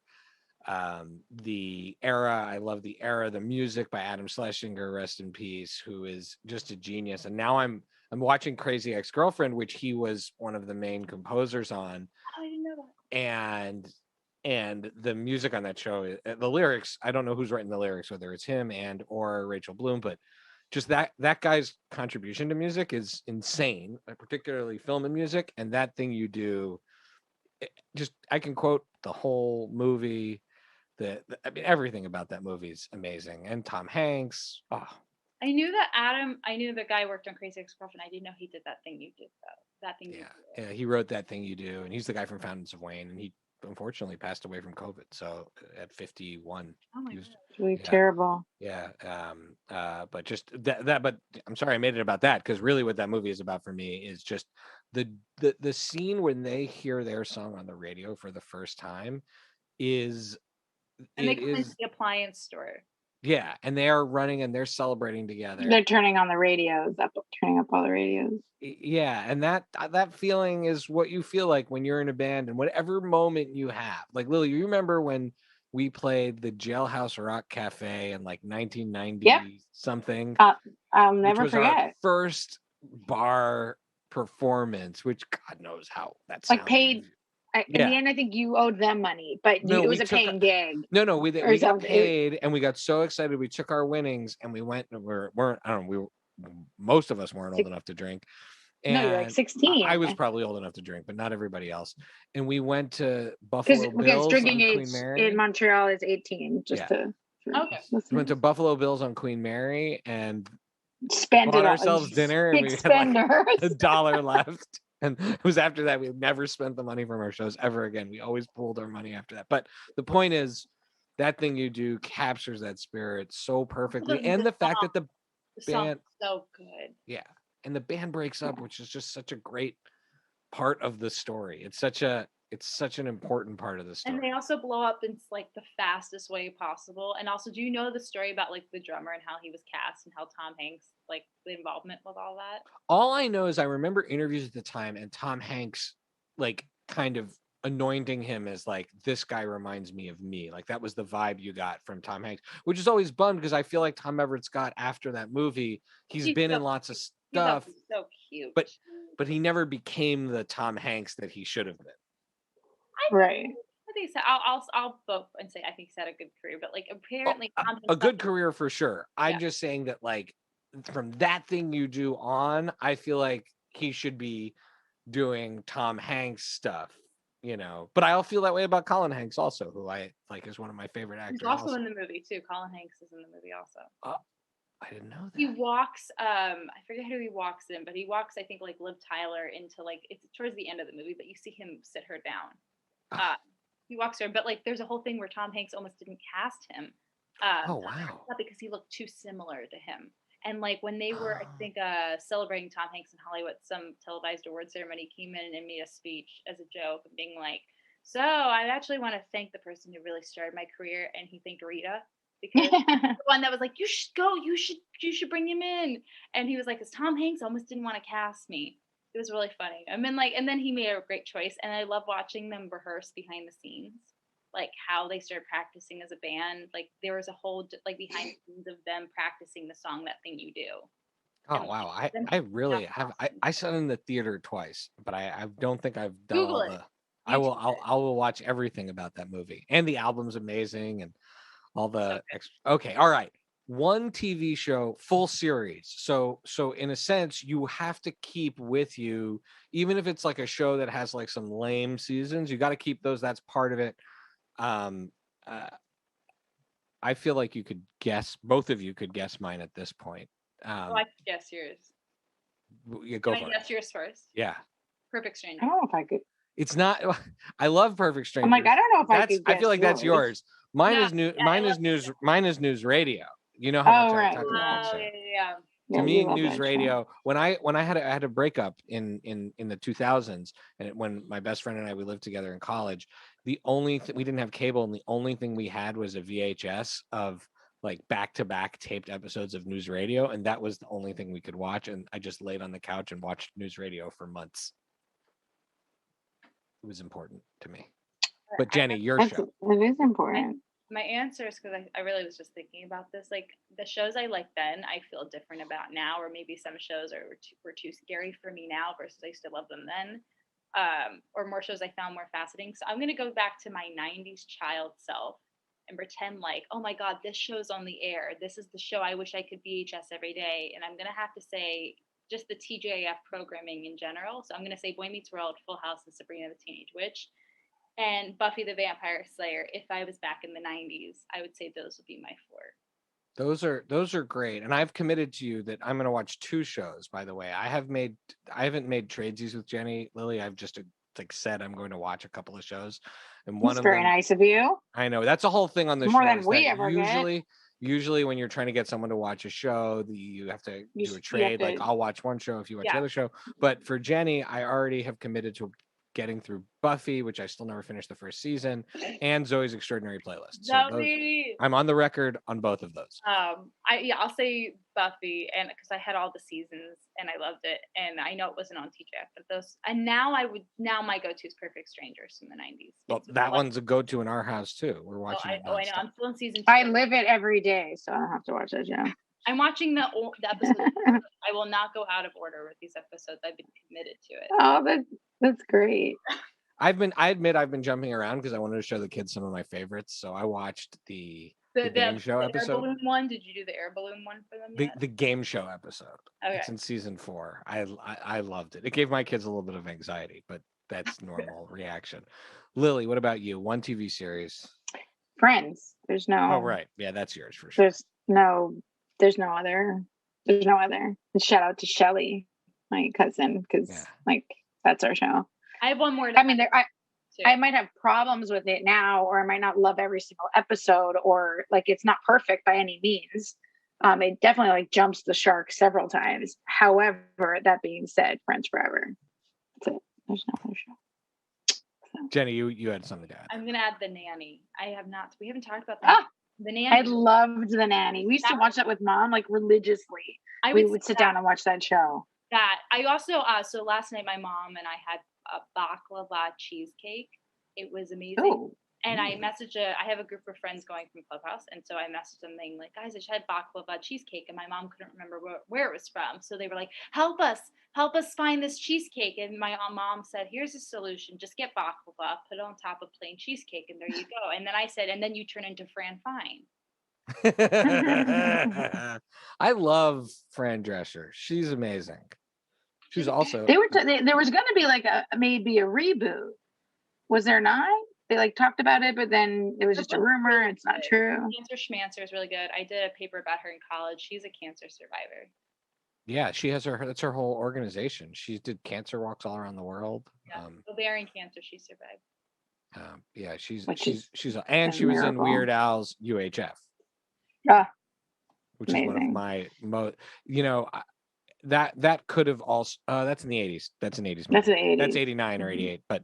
The era, I love the era. The music by Adam Schlesinger, rest in peace, who is just a genius. And now I'm watching Crazy Ex-Girlfriend, which he was one of the main composers on. I didn't know that. And the music on that show, the lyrics, I don't know who's writing the lyrics, whether it's him or Rachel Bloom, but just that guy's contribution to music is insane, particularly film and music. And That Thing You Do, I can quote the whole movie. Everything about that movie is amazing. And Tom Hanks. Oh. I knew the guy worked on Crazy Ex-Girlfriend. I didn't know he did That Thing You Did though. That Thing You Do. Yeah, he wrote That Thing You Do, and he's the guy from Fountains of Wayne, and he unfortunately passed away from COVID. So at 51. Oh my God. It's really terrible. Yeah. But just that. But I'm sorry I made it about that, because really what that movie is about for me is just the scene when they hear their song on the radio for the first time is. And they come into the appliance store. Yeah, and they are running and they're celebrating together. They're turning on the radios, turning up all the radios. Yeah, and that feeling is what you feel like when you're in a band, and whatever moment you have. Like, Lily, you remember when we played the Jailhouse Rock Cafe in like 1990 something? I'll never forget. Our first bar performance, which God knows how that sounds. Like paid. In the end, I think you owed them money, but it was a paying gig. No, we got paid, and we got so excited. We took our winnings, and we went. Most of us weren't old enough to drink. And no, you're like 16. I was probably old enough to drink, but not everybody else. And we went to Buffalo Bills. Because drinking age in Montreal is 18. We went to Buffalo Bills on Queen Mary and bought ourselves dinner, and we had like $1 left. And it was after that, we never spent the money from our shows ever again. We always pooled our money after that. But the point is, That Thing You Do captures that spirit so perfectly. And the fact that the band, so good. Yeah. And the band breaks up, which is just such a great part of the story. It's such an important part of the story. And they also blow up in like the fastest way possible. And also, do you know the story about like the drummer and how he was cast and how Tom Hanks, like the involvement with all that? All I know is I remember interviews at the time and Tom Hanks like kind of anointing him as like, this guy reminds me of me. Like that was the vibe you got from Tom Hanks, which is always bummed because I feel like Tom Everett Scott after that movie, he's been in lots of stuff. He's so cute. But he never became the Tom Hanks that he should have been. Right. I think so. I'll vote and say I think he's had a good career, but like apparently a good career for sure. I'm just saying that like from That Thing You Do on, I feel like he should be doing Tom Hanks stuff, you know. But I'll feel that way about Colin Hanks also, who I like is one of my favorite actors. He's also in the movie too. Colin Hanks is in the movie also. I didn't know that. He walks, I forget who he walks in, but he walks, I think, like Liv Tyler into like, it's towards the end of the movie, but you see him sit her down. He walks her, but like there's a whole thing where Tom Hanks almost didn't cast him. Oh wow! Because he looked too similar to him. And like when they were, I think, celebrating Tom Hanks in Hollywood, some televised award ceremony, came in and made a speech as a joke, being like, "So I actually want to thank the person who really started my career," and he thanked Rita because the one that was like, "You should go, you should bring him in," and he was like, "Because Tom Hanks almost didn't want to cast me." It was really funny. I mean, like, and then he made a great choice, and I love watching them rehearse behind the scenes, like how they started practicing as a band. Like there was a whole like behind the scenes of them practicing the song "That Thing You Do." Oh and, wow! I really have. I saw it in the theater twice, but I don't think I've done Google all the. I will watch everything about that movie, and the album's amazing, and all the okay, all right. One TV show, full series. So in a sense, you have to keep with you, even if it's like a show that has like some lame seasons, you got to keep those. That's part of it. I feel like you could guess, both of you could guess mine at this point. I could guess yours. You go Can I guess yours first? Yeah. Perfect Stranger. I don't know if I could. It's not. I love Perfect Stranger. I'm like, I don't know if I could. I feel like that's yours. Mine is new. Mine is news. Mine is news radio. You know how much I talked about that show. Yeah. To me, news radio. When I had a breakup in the 2000s, and when my best friend and I, we lived together in college. The only we didn't have cable, and the only thing we had was a VHS of like back-to-back taped episodes of news radio, and that was the only thing we could watch. And I just laid on the couch and watched news radio for months. It was important to me. But Jenny, your show. It is important. My answer is because I really was just thinking about this. Like the shows I liked then, I feel different about now, or maybe some shows were too scary for me now versus I used to love them then. Or more shows I found more fascinating. So I'm going to go back to my 90s child self and pretend like, oh my God, this show's on the air. This is the show I wish I could VHS every day. And I'm going to have to say just the TGIF programming in general. So I'm going to say Boy Meets World, Full House, and Sabrina the Teenage Witch. And Buffy the Vampire Slayer. If I was back in the 90s, I would say those would be my four. Those are great. And I've committed to you that I'm going to watch 2 shows, by the way. I haven't made tradesies with Jenny. Lily, I've just like said I'm going to watch a couple of shows. And one That's of very them, nice of you. I know. That's a whole thing on the show. More than we ever get. Usually when you're trying to get someone to watch a show, you have to do a trade. Like I'll watch one show if you watch the other show. But for Jenny, I already have committed to getting through Buffy, which I still never finished the first season, and Zoe's Extraordinary Playlist. So I'm on the record on both of those. I'll say Buffy, and because I had all the seasons and I loved it, and I know it wasn't on TGIF, but those. And now my go-to is Perfect Strangers from the 90s. Well, that one's a go-to in our house too. We're watching. I know. I'm still in season 2. I live it every day, so I don't have to watch that show. I'm watching the episode. I will not go out of order with these episodes. I've been committed to it. Oh, that's great. I admit I've been jumping around because I wanted to show the kids some of my favorites. So I watched the game show episode. Air balloon one. Did you do the air balloon one for them? The game show episode. Okay. It's in season 4. I loved it. It gave my kids a little bit of anxiety, but that's normal reaction. Lily, what about you? One TV series. Friends. There's no. Oh right, yeah, that's yours for sure. There's no other. And shout out to Shelly, my cousin, because that's our show. I have one more. I mean, I might have problems with it now, or I might not love every single episode, or like it's not perfect by any means. It definitely like jumps the shark several times. However, that being said, Friends Forever. That's it. There's no other show. So. Jenny, you had something to add. I'm gonna add The Nanny. We haven't talked about that. The Nanny. I loved The Nanny. We used to watch that with Mom like religiously. We would sit down and watch that show. That I also so last night my mom and I had a baklava cheesecake. It was amazing. Oh. And I have a group of friends going from Clubhouse, and so I messaged them saying like, guys, I just had baklava cheesecake, and my mom couldn't remember where it was from. So they were like, help us find this cheesecake. And my mom said, here's a solution: just get baklava, put it on top of plain cheesecake, and there you go. And then I said, and then you turn into Fran Fine. I love Fran Drescher. She's amazing. She's also. There was going to be like maybe a reboot. Was there not? They like talked about it, but then it was just a rumor. It's not true. Cancer Schmancer is really good. I did a paper about her in college. She's a cancer survivor. Yeah, she has that's her whole organization. She did cancer walks all around the world. Yeah, ovarian cancer, she survived. Yeah, she was in Weird Al's UHF. Yeah, which amazing. Is one of my most. That could have also. That's in the 80s. That's an 80s movie. That's the 80s. That's 89 or 88, but.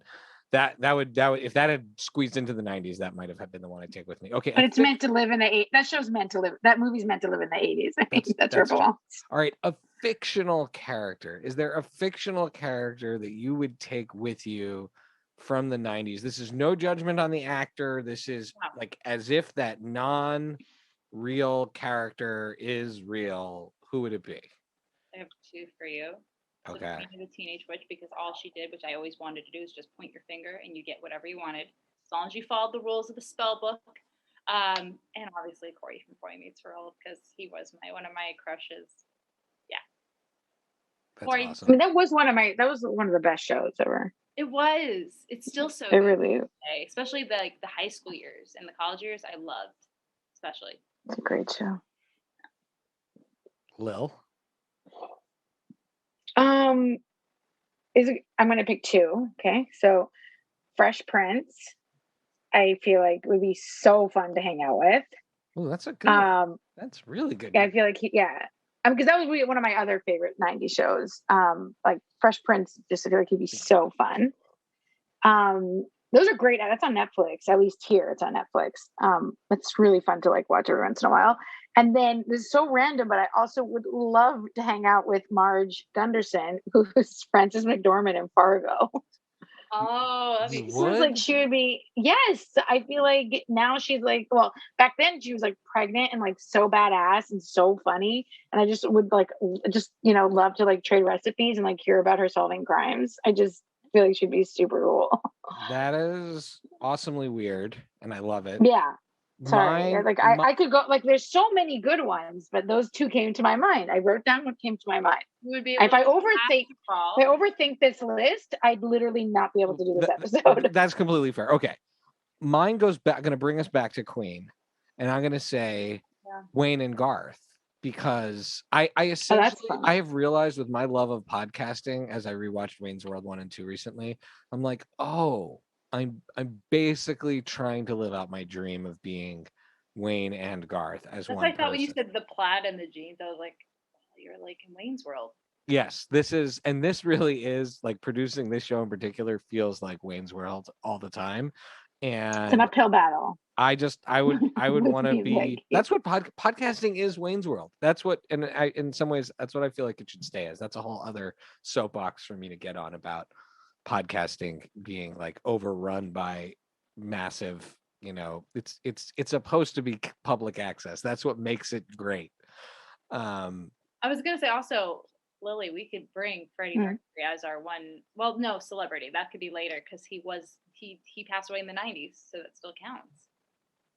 That would if that had squeezed into the 90s, that might have been the one I'd take with me. Okay, but it's meant to live in the 80s. That show's meant to live. That movie's meant to live in the 80s. I think that's where it belongs. All right, a fictional character. Is there a fictional character that you would take with you from the 90s? This is no judgment on the actor. This is like as if that non-real character is real. Who would it be? I have 2 for you. Okay. The Teenage Witch, because all she did, which I always wanted to do, is just point your finger and you get whatever you wanted, as long as you followed the rules of the spell book. And obviously Corey from Boy Meets World, because he was one of my crushes. Yeah. That's Corey, awesome. I mean, that was one of the best shows ever. It was. It's still so It good really is. today, especially the high school years and the college years. I loved, especially. It's a great show. Lil. I'm going to pick two. Okay, so Fresh Prince, I feel like would be so fun to hang out with. Oh, that's a good one. That's really good. I feel like because that was one of my other favorite 90s shows. Like Fresh Prince, just I feel like he'd be so fun. Those are great. That's on Netflix. At least here, it's on Netflix. It's really fun to like watch every once in a while. And then this is so random, but I also would love to hang out with Marge Gunderson, who's Frances McDormand in Fargo. Oh, that'd be Seems like she would be. Yes, I feel like now she's like. Well, back then she was like pregnant and like so badass and so funny, and I just would like love to like trade recipes and like hear about her solving crimes. I just feel like she'd be super cool. That is awesomely weird, and I love it. Yeah. Sorry, I could go like there's so many good ones, but those two came to my mind. I wrote down what came to my mind. If I overthink this list, I'd literally not be able to do this episode. That's completely fair. Okay, mine goes back. Going to bring us back to Queen, and I'm going to say Wayne and Garth, because I essentially I have realized with my love of podcasting as I rewatched Wayne's World 1 and 2 recently, I'm like, oh. I'm basically trying to live out my dream of being Wayne and Garth as one. That's what I thought when you said the plaid and the jeans. I was like, oh, you're like in Wayne's World. Yes, this really is like producing this show in particular feels like Wayne's World all the time, and it's an uphill battle. I would want to be. That's what podcasting is. Wayne's World. That's what, and in some ways, that's what I feel like it should stay as. That's a whole other soapbox for me to get on about podcasting being like overrun by massive, it's supposed to be public access. That's what makes it great. I was gonna say also, Lily, we could bring Freddie Mercury as our one. Well, no, celebrity. That could be later because he passed away in the 90s, so that still counts.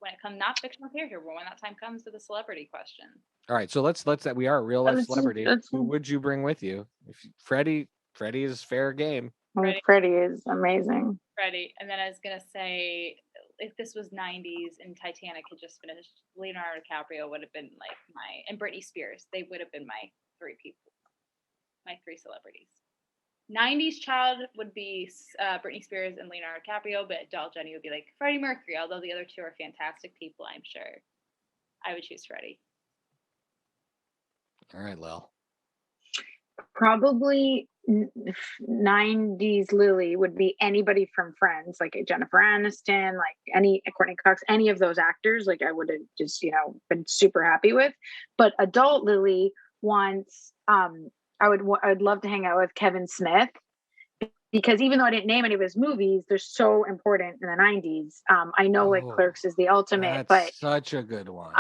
When it comes, not fictional character, but when that time comes to the celebrity question. All right, so let's we are a real life celebrity. Who would you bring with you? If Freddie is fair game. Freddie is amazing. Freddie, and then I was gonna say, if this was 90s and Titanic had just finished, Leonardo DiCaprio would have been like and Britney Spears. They would have been my three people, my three celebrities. 90s child would be Britney Spears and Leonardo DiCaprio, but adult Jenny would be like Freddie Mercury. Although the other two are fantastic people, I'm sure I would choose Freddie. All right, Lil. Probably 90s Lily would be anybody from Friends, like Jennifer Aniston, like any Courtney Cox, any of those actors. Like I would have just been super happy with. But adult Lily wants I'd love to hang out with Kevin Smith, because even though I didn't name any of his movies, they're so important in the 90s. I know like Clerks is the ultimate, but such a good one.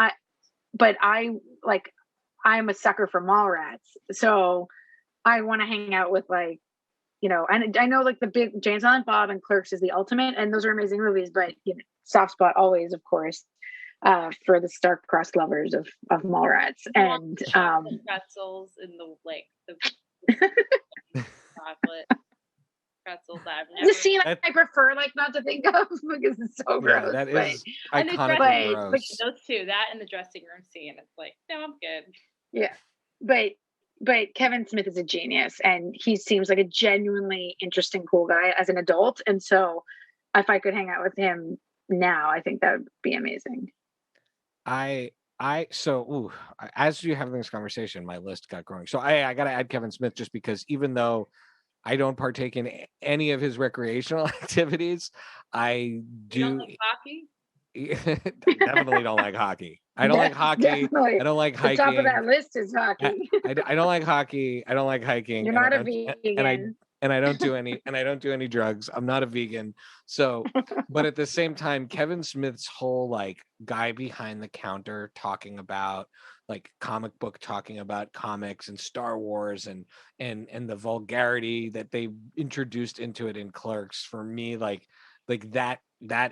I'm a sucker for Mallrats, so I want to hang out with and I know like the big Jane Silent Bob and Clerks is the ultimate, and those are amazing movies, but soft spot always, of course, for the star-crossed lovers of Mallrats. And pretzels in the chocolate pretzels. The scene I prefer not to think of because it's so gross. That is iconically gross. Those two, that and the dressing room scene, it's like, no, I'm good. Yeah, but Kevin Smith is a genius, and he seems like a genuinely interesting, cool guy as an adult. And so, if I could hang out with him now, I think that would be amazing. As you're having this conversation, my list got growing. So I got to add Kevin Smith just because even though I don't partake in any of his recreational activities, I do. You don't like hockey? Definitely don't like hockey. I don't like hockey. Definitely. I don't like hiking. The top of that list is hockey. I don't like hockey. I don't like hiking. You're not a vegan. And I don't do any drugs. I'm not a vegan. So, but at the same time, Kevin Smith's whole guy behind the counter talking about talking about comics and Star Wars and the vulgarity that they introduced into it in Clerks, for me, Like that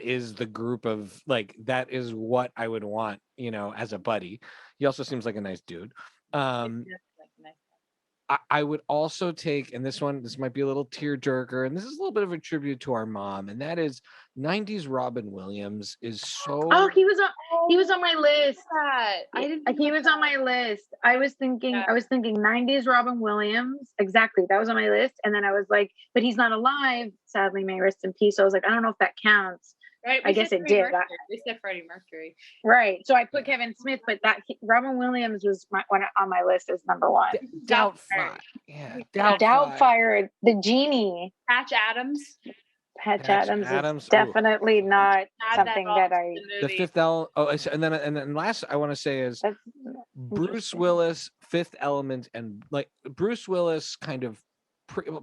is the group of like, that is what I would want, as a buddy. He also seems like a nice dude. I would also take, and this might be a little tearjerker, and this is a little bit of a tribute to our mom, and that is 90s Robin Williams is so. Oh, he was on my list. He was on my list. I was thinking 90s Robin Williams. Exactly. That was on my list. And then I was like, but he's not alive. Sadly, may rest in peace. So I was like, I don't know if that counts. Right. I guess it did. We said Freddie Mercury. Right. So I put Kevin Smith, but Robin Williams was on my list as number one. Doubtfire. Yeah. Doubtfire. The genie. Patch Adams. Patch Adams is definitely not something that I. The Fifth Element. Oh, and then last I want to say is Bruce Willis, Fifth Element, and like Bruce Willis kind of.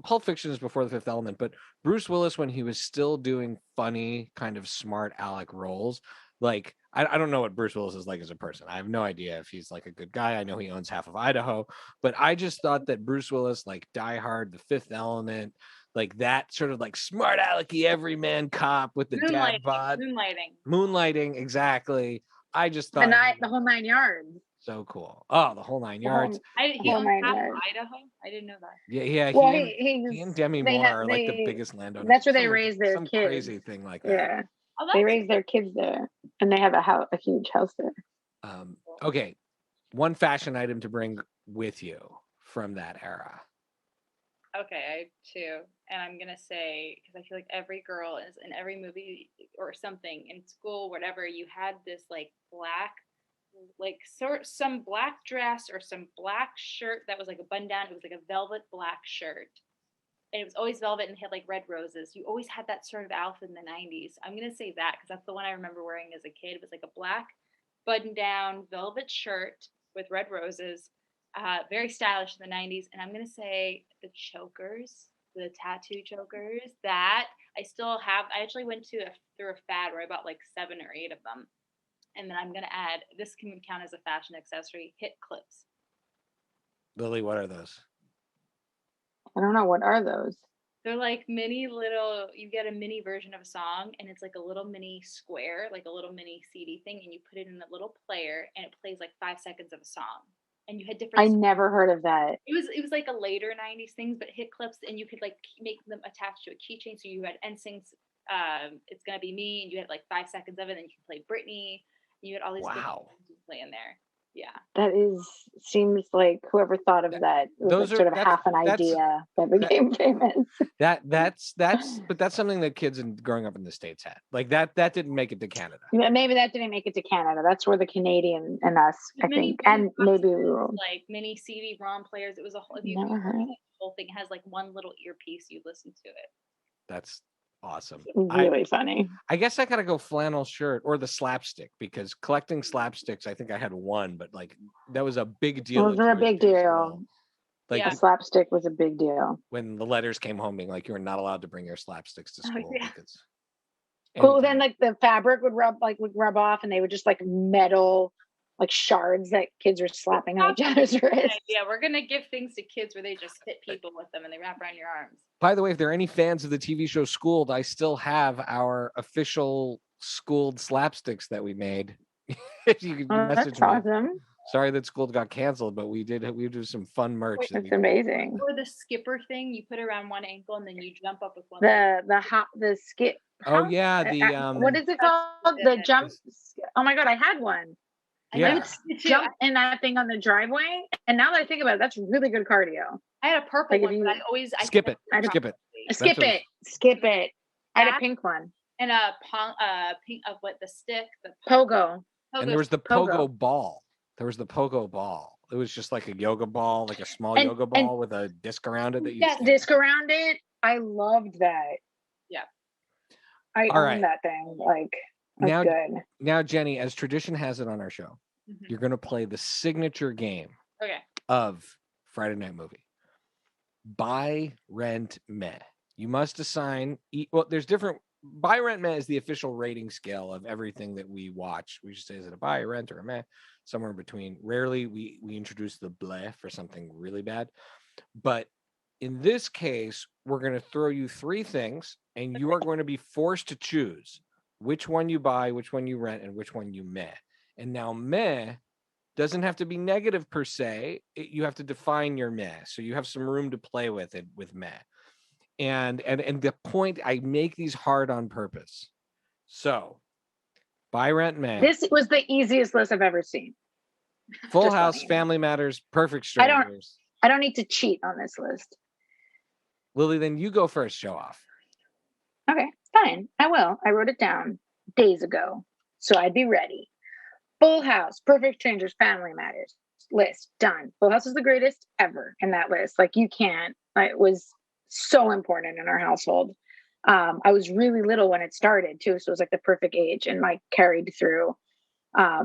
Pulp Fiction is before the Fifth Element, but Bruce Willis, when he was still doing funny, kind of smart aleck roles, like I don't know what Bruce Willis is like as a person. I have no idea if he's like a good guy. I know he owns half of Idaho, but I just thought that Bruce Willis, like Die Hard, The Fifth Element, like that sort of like smart alecky everyman cop with the dad bod, moonlighting, exactly. I just thought the whole 9 yards. So cool. Oh, the whole 9 yards. He owns half of Idaho. I didn't know that. Yeah. Well, he and Demi Moore are like the biggest landowners. That's where they raise their kids. Some crazy thing like that. Yeah. They raise their kids there, and they have a huge house there. Okay. One fashion item to bring with you from that era. Okay, I have two. And I'm going to say, because I feel like every girl is in every movie or something in school, whatever, you had this like black, like some black dress or some black shirt that was like a button down. It was like a velvet black shirt. And it was always velvet and had like red roses. You always had that sort of outfit in the 90s. I'm going to say that because that's the one I remember wearing as a kid. It was like a black button down velvet shirt with red roses. Very stylish in the 90s. And I'm going to say the chokers, the tattoo chokers that I still have. I actually went through a fad where I bought like 7 or 8 of them. And then I'm going to add, this can count as a fashion accessory, hit clips. Lily, what are those? I don't know. What are those? They're like mini little, you get a mini version of a song and it's like a little mini square, like a little mini CD thing. And you put it in a little player and it plays like 5 seconds of a song. And you had different. I never heard of that. It was like a later 90s thing, but hit clips and you could like make them attached to a keychain. So you had NSYNC's It's Gonna Be Me and you had like 5 seconds of it. And then you could play Britney. You had all these things to play in there. Yeah. That seems like whoever thought of that was like sort of half an idea that became famous. But that's something that kids growing up in the States had. Like that didn't make it to Canada. Maybe that didn't make it to Canada. That's where the Canadian and us, I think, and maybe we were like mini CD-ROM players. It was a whole. Never heard. The whole thing has like one little earpiece. You listen to it. That's awesome. Really funny. I guess I gotta go flannel shirt or the slapstick because collecting slapsticks, I think I had one, but like that was a big deal. Those were a big deal. Like the slapstick was a big deal. When the letters came home being like you were not allowed to bring your slapsticks to school. Then like the fabric would rub off and they would just like metal like shards that kids were slapping on each other's wrists. Yeah, we're gonna give things to kids where they just hit people with them and they wrap around your arms. By the way, if there are any fans of the TV show Schooled, I still have our official Schooled slapsticks that we made. If you could message me. Awesome. Sorry that Schooled got canceled, but we did some fun merch. That's amazing. Or the skipper thing, you put it around one ankle and then you jump up with one. The skip. Oh yeah, the what is it called? The jump. Oh my god, I had one. Yeah. I would jump in that thing on the driveway, and now that I think about it, that's really good cardio. I had a purple one, but I always skip it. Skip it. I had a pink one and a pink of what the stick, the pogo. And there was the pogo ball. There was the pogo ball. It was just like a yoga ball, like a small yoga ball with a disc around it. Disc around it. I loved that. Yeah, I own that thing. Like. Now, Jenny, as tradition has it on our show, you're going to play the signature game of Friday Night Movie. Buy, rent, meh. You must assign. Well, there's different. Buy, rent, meh is the official rating scale of everything that we watch. We should say, is it a buy, a rent, or a meh? Somewhere in between. Rarely we introduce the bleh for something really bad. But In this case, we're going to throw you 3 things, and you are going to be forced to choose which one you buy, which one you rent, and which one you meh. And now meh doesn't have to be negative per se. You have to define your meh. So you have some room to play with it with meh. And the point, I make these hard on purpose. So buy, rent, meh. This was the easiest list I've ever seen. Full House, Family Matters, Perfect Strangers. I don't need to cheat on this list. Lily, then you go first. Show off. Okay, fine. I will. I wrote it down days ago, so I'd be ready. Full House, Perfect Strangers, Family Matters. List done. Full House is the greatest ever in that list. Like, you can't. It was so important in our household. I was really little when it started too, so it was like the perfect age, and like carried through. I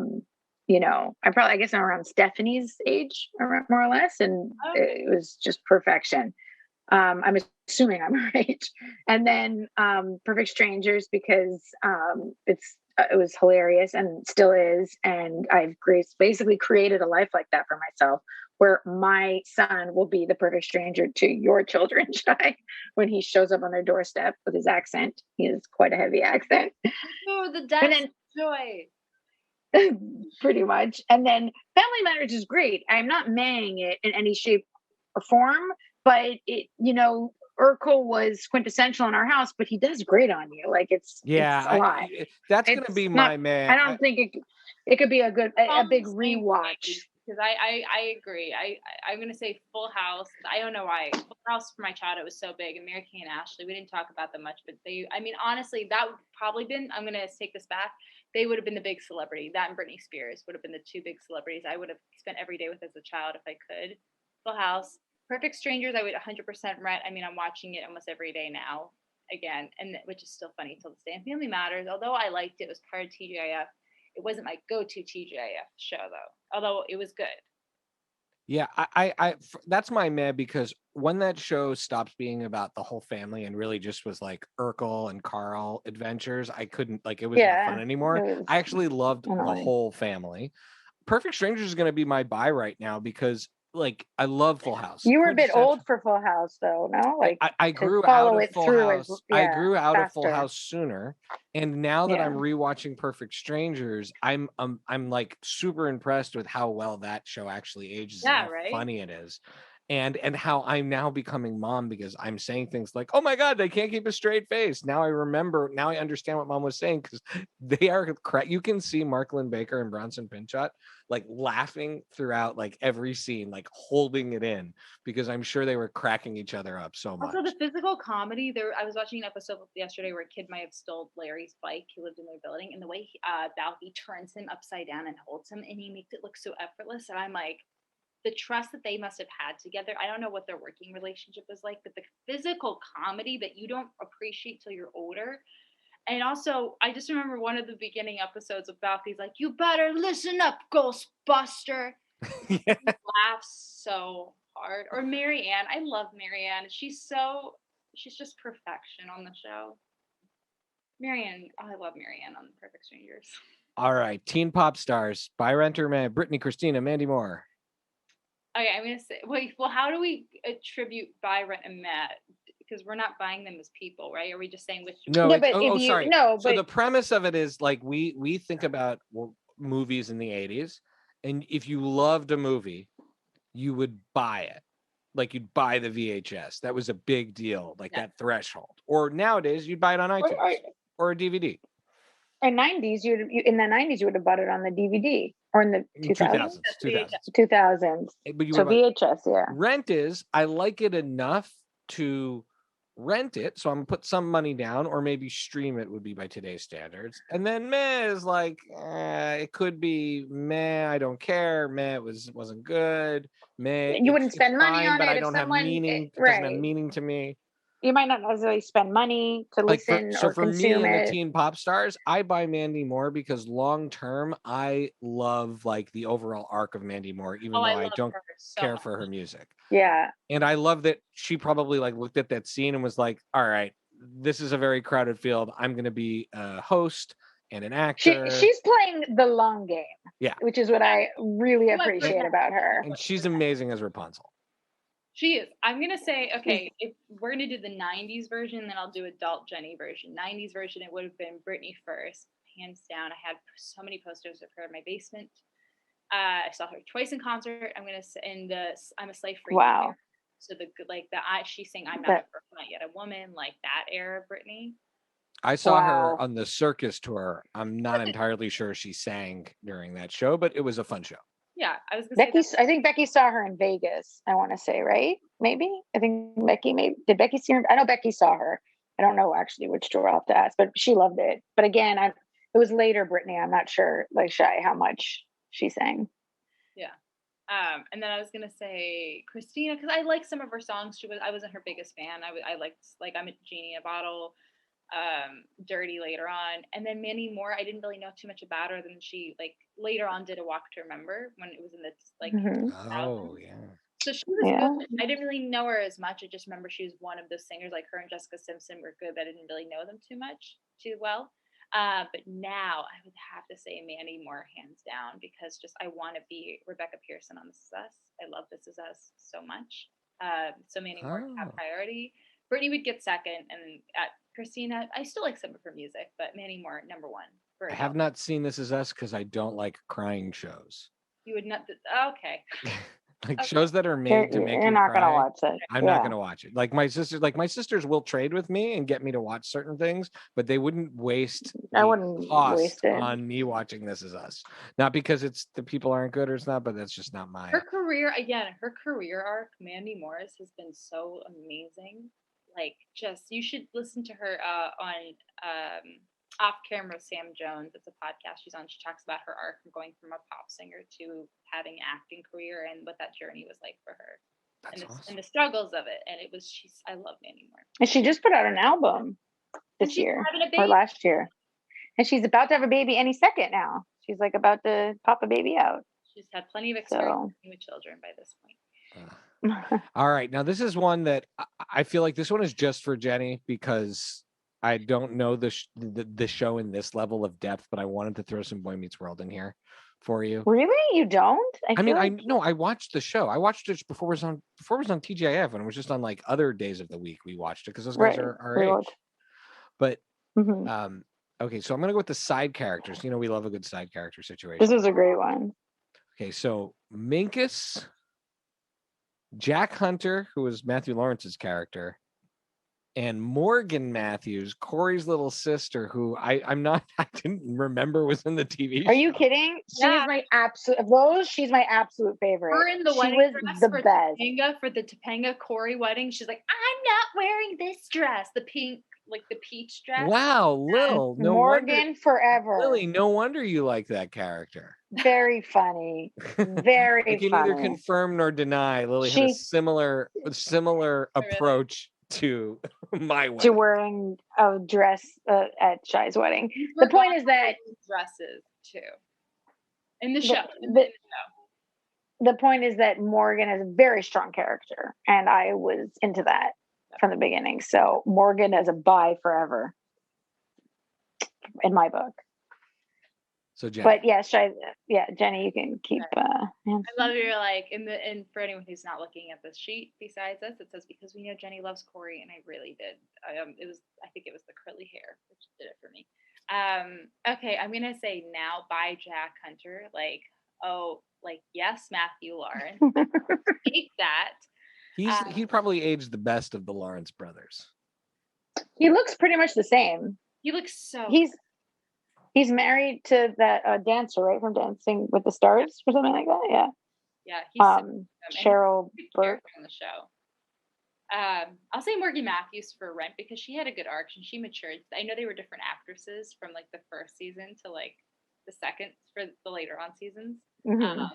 guess I'm around Stephanie's age, more or less, and it was just perfection. I'm assuming I'm right. And then Perfect Strangers, because it was hilarious and still is, and I've basically created a life like that for myself, where my son will be the perfect stranger to your children, Shai, when he shows up on their doorstep with his accent. He has quite a heavy accent. Oh, the depth of joy. Pretty much. And then Family Matters is great. I'm not maying it in any shape or form, but Urkel was quintessential in our house, but he does great on you. Like, it's a lot. That's going to be my man. I don't think it could be a big rewatch. Because I agree. I'm going to say Full House. I don't know why. Full House for my childhood was so big. And Mary Kay and Ashley, we didn't talk about them much, but honestly, that would probably been, I'm going to take this back. They would have been the big celebrity. That and Britney Spears would have been the 2 big celebrities I would have spent every day with as a child if I could. Full House. Perfect Strangers, I would 100% rent. I'm watching it almost every day now, again, and which is still funny till this day. And Family Matters, although I liked it, it was part of TGIF. It wasn't my go-to TGIF show, though, although it was good. Yeah, I that's my meh, because when that show stops being about the whole family and really just was like Urkel and Carl adventures, I couldn't, like, it was not fun anymore. I actually loved the whole family. Perfect Strangers is going to be my buy right now, because like, I love Full House. You were a bit old for Full House, though, no? Like, I grew out of Full House. I grew out of Full House sooner, and now that I'm rewatching Perfect Strangers, I'm like super impressed with how well that show actually ages and how funny it is. And how I'm now becoming mom, because I'm saying things like, "Oh my God, they can't keep a straight face." Now I remember. Now I understand what mom was saying, because they are. You can see Mark Lynn Baker and Bronson Pinchot like laughing throughout like every scene, like holding it in, because I'm sure they were cracking each other up so much. Also, the physical comedy. I was watching an episode yesterday where a kid might have stole Larry's bike. He lived in their building, and the way Balky turns him upside down and holds him, and he makes it look so effortless. And I'm like, the trust that they must have had together. I don't know what their working relationship was like, but the physical comedy that you don't appreciate till you're older. And also, I just remember one of the beginning episodes of Balky's like, "You better listen up, Ghostbuster." He laughs so hard. Or Mary Ann. I love Mary Ann. She's just perfection on the show. Mary Ann. Oh, I love Mary Ann on The Perfect Strangers. All right. Teen pop stars. Buy, rent, or meh. Brittany, Christina, Mandy Moore. Okay, I'm going to say, well, how do we attribute buy, rent, and meh? Because we're not buying them as people, right? Are we just saying which? No, sorry. So the premise of it is like we think about movies in the 80s, and if you loved a movie, you would buy it. Like, you'd buy the VHS. That was a big deal, like that threshold. Or nowadays, you'd buy it on iTunes or a DVD. In the 90s, you would have bought it on the DVD, or in the 2000s. 2000s. So VHS, yeah. Rent is, I like it enough to rent it, so I'm gonna put some money down, or maybe stream it would be by today's standards. And then meh is like, it could be meh, I don't care, meh, it wasn't good, meh, you wouldn't spend money on but it, I don't have meaning. It doesn't have meaning to me. You might not necessarily spend money to listen or for consume me, it. the teen pop stars, I buy Mandy Moore because long term, I love like the overall arc of Mandy Moore, even though I don't care for her music. Yeah. And I love that she probably like looked at that scene and was like, all right, this is a very crowded field. I'm going to be a host and an actor. She's playing the long game. Yeah. Which is what I really appreciate about her. And she's amazing as Rapunzel. She is. I'm gonna say, okay, if we're gonna do the '90s version, then I'll do adult Jenny version. '90s version, it would have been Britney first, hands down. I had so many posters of her in my basement. I saw her twice in concert. I'm gonna say in the "I'm a Slave for You." Wow. So she sang "I'm Not a Girl, Not Yet a Woman," like that era of Britney. I saw her on the circus tour. I'm not entirely sure she sang during that show, but it was a fun show. Yeah, I was gonna say I think Becky saw her in Vegas. I want to say, right? Maybe. I think Becky. Did Becky see her? I know Becky saw her. I don't know actually which tour. I'll have to ask, but she loved it. But again, it was later Britney. I'm not sure, like Shai, how much she sang. Yeah. And then I was gonna say Christina, because I like some of her songs. I wasn't her biggest fan. I liked "I'm a Genie in a Bottle," "Dirty" later on, and then Mandy Moore. I didn't really know too much about her. Then she later on did "A Walk to Remember" when it was in the Oh yeah. So she was good. I didn't really know her as much. I just remember she was one of those singers. Like her and Jessica Simpson were good, but I didn't really know them too well. But now I would have to say Mandy Moore, hands down, because I want to be Rebecca Pearson on This Is Us. I love This Is Us so much. So Mandy Moore top priority. Britney would get second, and at Christina, I still like some of her music, but Mandy Moore number one. I have not seen This Is Us because I don't like crying shows. You would not. Okay. Shows that are made to make you cry. You're not gonna watch it. I'm not gonna watch it. Like my sisters will trade with me and get me to watch certain things, but they wouldn't waste cost on me watching This Is Us. Not because the people aren't good or it's not, but that's just not my. Her career arc, Mandy Morris, has been so amazing. You should listen to her on Off Camera Sam Jones. It's a podcast she's on. She talks about her arc from going from a pop singer to having an acting career and what that journey was like for her. That's awesome. And the struggles of it. And I love Mandy Moore. And she just put out an album this year or last year. And she's about to have a baby any second now. She's about to pop a baby out. She's had plenty of experience with children by this point. All right. Now this is one that I feel like this one is just for Jenny because I don't know the show in this level of depth, but I wanted to throw some Boy Meets World in here for you. Really? You don't? I watched the show. I watched it before it was on TGIF, and it was just on other days of the week we watched it because those guys are our age. But okay, so I'm gonna go with the side characters. We love a good side character situation. This is a great one. Okay, so Minkus, Jack Hunter, who was Matthew Lawrence's character, and Morgan Matthews, Corey's little sister, who I didn't remember was in the TV show. Are you kidding? She's my absolute favorite. Her in the wedding dress for Topanga, for the Topanga Corey wedding. She's like, I'm not wearing this dress. The pink, the peach dress. Wow, Lil. No Morgan wonder, forever. Lily, no wonder you like that character. Very funny. Very funny. You can neither confirm nor deny. Lily had a similar approach to my wedding. To wearing a dress at Shai's wedding. The point is that dresses too. In the show. The point is that Morgan is a very strong character, and I was into that from the beginning. So Morgan is a buy forever in my book. So Jenny. But Jenny, you can keep. I love you're and for anyone who's not looking at this sheet besides us, it says because we know Jenny loves Corey, and I really did. I think it was the curly hair which did it for me. Okay, I'm gonna say now by Jack Hunter. Yes, Matthew Lawrence. Take that. He probably aged the best of the Lawrence brothers. He looks pretty much the same. He looks so. He's married to that dancer, right, from Dancing with the Stars or something like that. Yeah. Yeah. He's Cheryl Burke on the show. I'll say Morgan Matthews for Rent because she had a good arc and she matured. I know they were different actresses from the first season to the second for the later on seasons. Mm-hmm.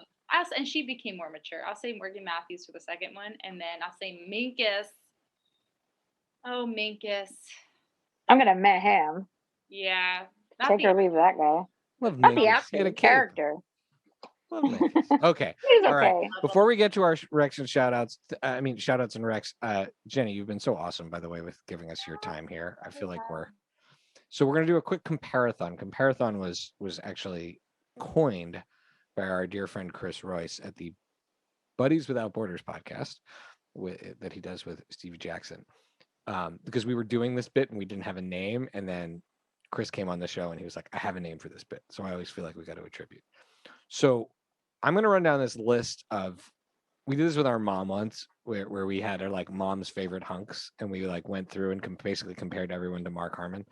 And she became more mature. I'll say Morgan Matthews for the second one, and then I'll say Minkus. Oh, Minkus. I'm gonna met him. Yeah. Take or leave that guy. Love not the actor, the character. Love okay. He's all okay. Right. Before we get to our Rex and shout outs and Rex, Jenny, you've been so awesome, by the way, with giving us your time here. I feel like we're going to do a quick compare-a-thon. Compare-a-thon was actually coined by our dear friend Chris Royce at the Buddies Without Borders podcast. that he does with Stevie Jackson. Because we were doing this bit and we didn't have a name, and then Chris came on the show and he was like, I have a name for this bit. So I always feel like we got to attribute. So I'm going to run down this list of, we did this with our mom once where we had our like mom's favorite hunks, and we like went through and basically compared everyone to Mark Harmon.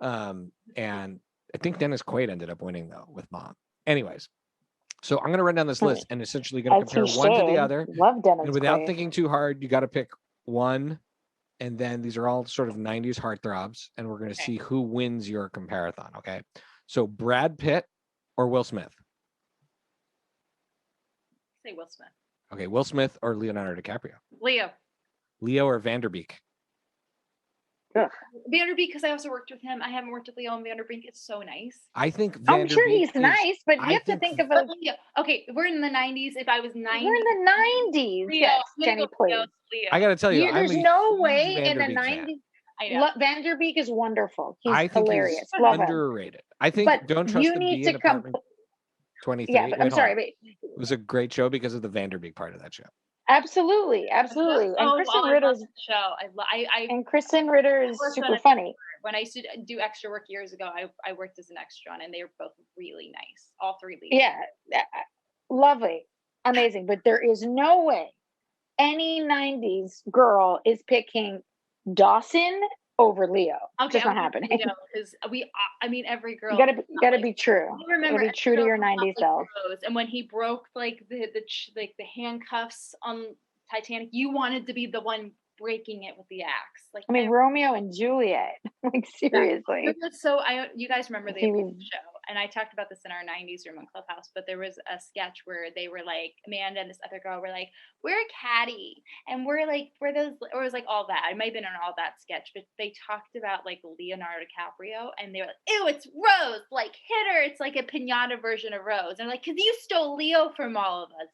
And I think Dennis Quaid ended up winning though with mom. Anyways, so I'm going to run down this list and essentially going to compare one to the other. Love Dennis and without Quaid. thinking too hard, you got to pick one. And then these are all sort of 90s heartthrobs, and we're going to see who wins your compare-a-thon, okay? So Brad Pitt or Will Smith? Say Will Smith. Okay, Will Smith or Leonardo DiCaprio? Leo. Leo or Vanderbeek? Vanderbeek, because I also worked with him. I haven't worked with Leo and Vanderbeek. It's so nice. I think Vanderbeek I'm sure he's nice, but you have to think of a... Okay, we're in the 90s. If I was 90... We're in the 90s. Leo, yes, Jenny, please. Leo. I got to tell you, there's no way in the Vanderbeek 90s. I know. Vanderbeek is wonderful. He's I think hilarious. He's Love underrated. I think but Don't Trust you the need Bee to in Apartment 23. Yeah, but I'm sorry. But it was a great show because of the Vanderbeek part of that show. Absolutely. And Kristen Ritter's show. And Kristen Ritter is super funny. When I used to do extra work years ago, I worked as an extra on, and they were both really nice. All three leads. Yeah, lovely, amazing. But there is no way any 90s girl is picking Dawson over Leo. Okay, it's not happening. Because every girl. You gotta be true. Remember, be true to your 90s self. And when he broke the handcuffs on Titanic, you wanted to be the one breaking it with the axe. Romeo and Juliet. Seriously. You guys remember the show, and I talked about this in our 90s room on Clubhouse, but there was a sketch where they were like, Amanda and this other girl were like, we're a caddy, and we're those, or it was like all that. I might have been on all that sketch, but they talked about like Leonardo DiCaprio, and they were like, ew, it's Rose, like hit her, it's like a pinata version of Rose. And like, because you stole Leo from all of us.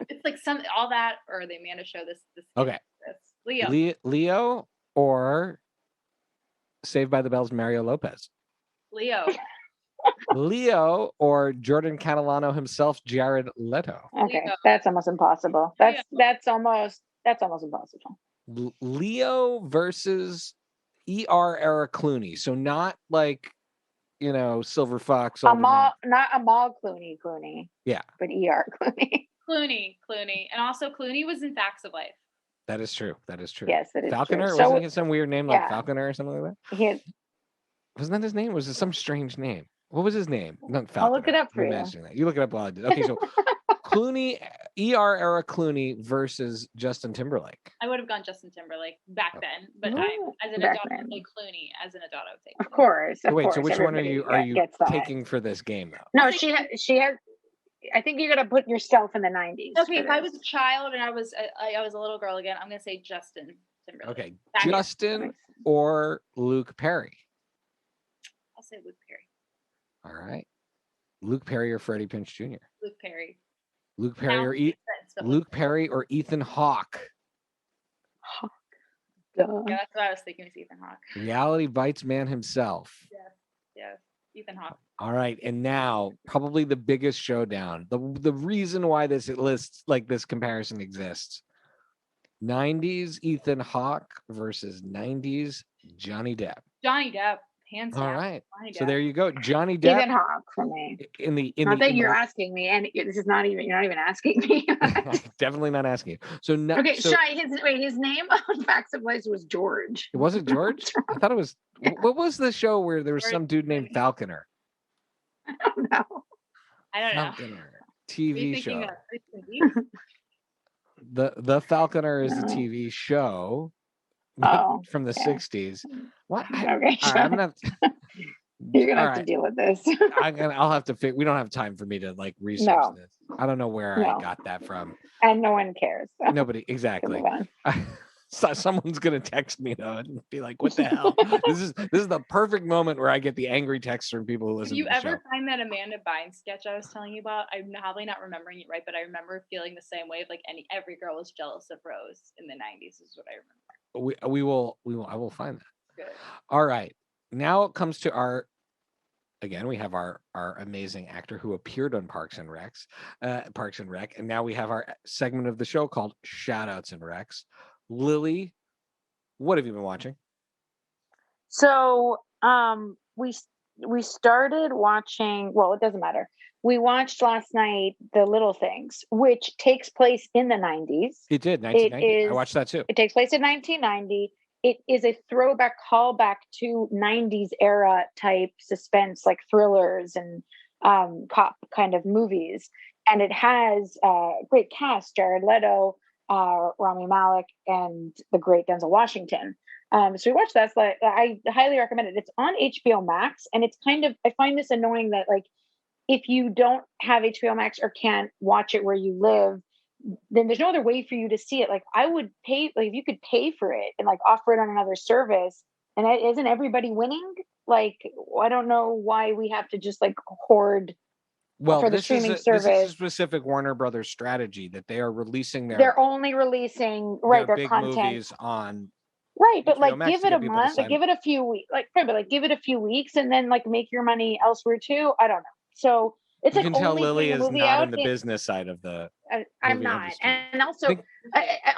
It's like all that, or the Amanda show this okay this. Leo or Saved by the Bell's Mario Lopez? Leo or Jordan Catalano himself, Jared Leto? Okay, that's almost impossible. That's almost impossible. Leo versus era Clooney, so not like Silver Fox. Not Amal Clooney. Yeah. But Clooney. Clooney. And also Clooney was in Facts of Life. That is true. Yes, that is Falconer? true. Wasn't it some weird name like Falconer or something like that? Wasn't that his name? Was it some strange name? What was his name? Not Falconer. I'll look it up for you. You look it up while I did. Okay, so Clooney, era Clooney versus Justin Timberlake. I would have gone Justin Timberlake back then, but as an adult, I would take Clooney. As an adult, I would take Clooney. Of course. So which one are you taking for this game though? No, she has. I think you got to put yourself in the 90s. Okay, if I was a child and I was a little girl again, I'm gonna say Justin Timberlake. Okay, Justin or Luke Perry? I'll say Luke Perry. All right, Luke Perry or Freddie Prinze Jr. Luke Perry. Luke Perry or Ethan Hawke? Yeah, that's what I was thinking. Was Ethan Hawke. Reality Bites man himself. Yes, Ethan Hawke. All right, and now probably the biggest showdown. The reason why this comparison exists. 90s Ethan Hawke versus 90s Johnny Depp. Johnny Depp, hands down. All right, so there you go, Johnny Depp. Ethan Hawke for me. Not that you're asking me, and this is not even. You're not even asking me. Definitely not asking you. So no. Okay, Shai. His name on Facts of Life was George. It wasn't George. I thought it was. What was the show where there was some dude named Falconer? I don't know. Falconer TV show. The Falconer is a TV show from the 60s. What? Okay, I'm gonna you're gonna have to deal with this. I'll have to we don't have time for me to research this. I don't know where I got that from. And no one cares. So. Nobody, exactly. So someone's gonna text me though and be like, "What the hell?" This is the perfect moment where I get the angry texts from people who listen. If you to the ever show. find that Amanda Bynes sketch I was telling you about, I'm probably not remembering it right, but I remember feeling the same way of every girl was jealous of Rose in the 90s. Is what I remember. I will find that. Good. All right, now it comes to our again, we have our amazing actor who appeared on Parks and Rec, and now we have our segment of the show called Shoutouts and Recs. Lily, what have you been watching? So we started watching. Well, it doesn't matter. We watched last night The Little Things, which takes place in the 90s. It did, 1990. I watched that too. It takes place in 1990. It is a throwback callback to 90s era type suspense, like thrillers and cop kind of movies. And it has a great cast: Jared Leto, Rami Malek, and the great Denzel Washington. So we watched that. So I highly recommend it. It's on HBO Max, and it's kind of, I find this annoying that like if you don't have HBO Max or can't watch it where you live, then there's no other way for you to see it. Like I would pay, like if you could pay for it and like offer it on another service, and isn't everybody winning? Like I don't know why we have to just like hoard. Well, for the streaming service. This is a specific Warner Brothers strategy that they are releasing they're only releasing their big content movies on. Right, but HBO like Max give to it get a people to month, sign give up. it a few weeks, like but like give it a few weeks, and then like make your money elsewhere too. I don't know. So it's You like can tell only Lily putting a is movie not out in the business side of the. I'm movie not, industry. and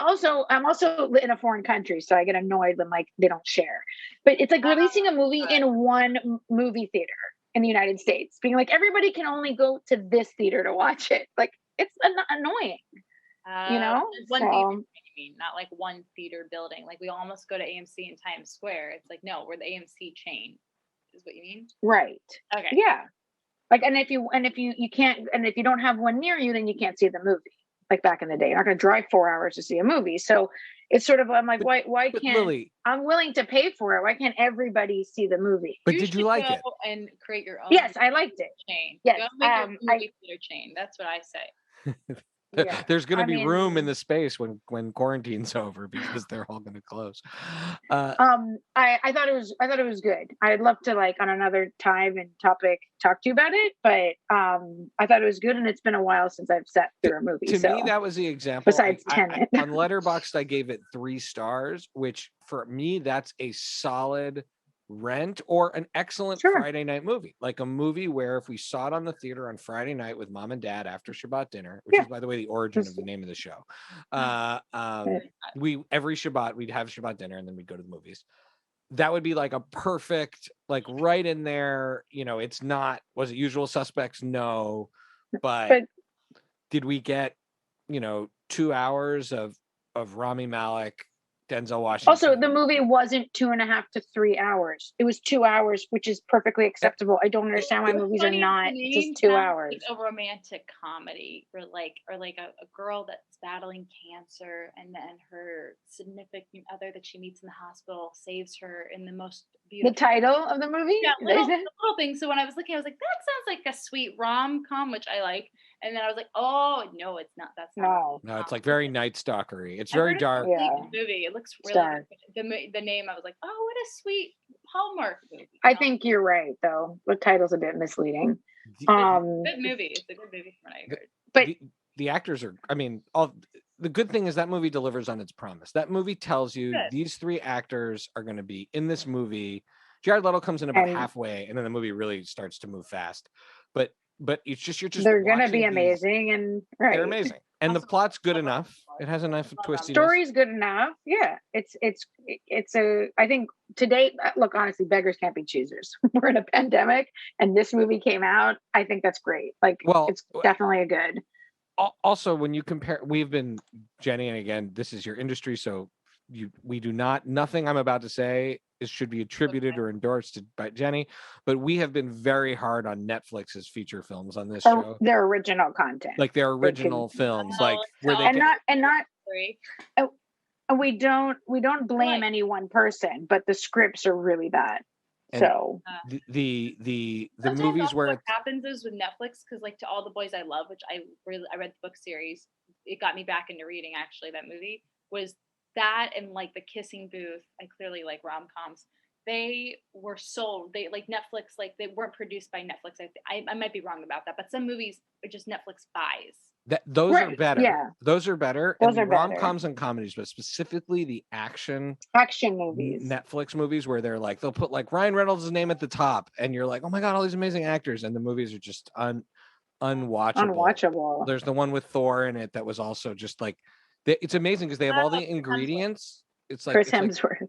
also, I'm also in a foreign country, so I get annoyed when like they don't share. But it's like releasing a movie in one movie theater in the United States, being like everybody can only go to this theater to watch it. Like it's annoying, you know. One theater, you mean, not like one theater building. Like we almost go to AMC in Times Square. It's like no, we're the AMC chain. Is what you mean? Right. Okay. Yeah. Like, and if you can't, and if you don't have one near you, then you can't see the movie. Like back in the day, you're not going to drive 4 hours to see a movie. So it's sort of, I'm like, why can't Lily, I'm willing to pay for it? Why can't everybody see the movie? But did you like it? And create your own. Yes, I liked it. Chain. Yes, go make your movie theater chain. That's what I say. Yeah. There's going to be room in the space when quarantine's over because they're all going to close. I thought it was good. I'd love to like on another time and topic talk to you about it, but I thought it was good, and it's been a while since I've sat through a movie. To me, that was the example. Besides Tenet. On Letterboxd, I gave it 3 stars, which for me that's a solid rent or an excellent Friday night movie, like a movie where if we saw it on the theater on Friday night with mom and dad after Shabbat dinner, which is by the way the origin of the name of the show, we every Shabbat we'd have Shabbat dinner and then we'd go to the movies. That would be like a perfect, like right in there. You know, it's not, was it Usual Suspects? No, but did we get 2 hours of Rami Malek, Denzel Washington? Also, the movie wasn't 2.5 to 3 hours. It was 2 hours, which is perfectly acceptable. I don't understand why movies are not just 2 hours. Like a romantic comedy, or like a girl that's battling cancer, and then her significant other that she meets in the hospital saves her in the most beautiful. The title of the movie? Yeah, little things. So when I was looking, I was like, that sounds like a sweet rom-com, which I like. And then I was like, oh no, it's not. That's not. No, it's like very Night Stalkery. It's very dark. It's a really good movie. It looks really good. The name, I was like, oh, what a sweet Hallmark movie. I think you're right, though. The title's a bit misleading. Good movie. It's a good movie from what I heard. But the actors are. I mean, the good thing is that movie delivers on its promise. That movie tells you these 3 actors are going to be in this movie. Jared Leto comes in about halfway, and then the movie really starts to move fast. But you're just they're gonna be amazing, and they're amazing, and the plot's good enough. It has enough twistiness. Story's good enough. Yeah, it's a. I think today, look, honestly, beggars can't be choosers. We're in a pandemic, and this movie came out. I think that's great. Like, it's definitely a good. Also, when you compare, we've been Jenny, and again, this is your industry, so we do not. Nothing I'm about to say should be attributed or endorsed by Jenny, but we have been very hard on Netflix's feature films on this show. Their original content, like their original films, like where they and we don't blame any one person, but the scripts are really bad. And so the movies where what happens is with Netflix, because like To All the Boys I Love, which I read the book series, it got me back into reading. Actually, that movie was that, and like The Kissing Booth. I clearly like rom-coms. they were sold. They like Netflix, like they weren't produced by Netflix. I might be wrong about that, but some movies are just Netflix buys. Those are better. Yeah. Those are better. Those and are rom-coms and comedies, but specifically the action movies, Netflix movies, where they're like, they'll put like Ryan Reynolds' name at the top, and you're like, oh my god, all these amazing actors, and the movies are just unwatchable. There's the one with Thor in it that was also just like, it's amazing because they have all the ingredients. It's like Chris Hemsworth.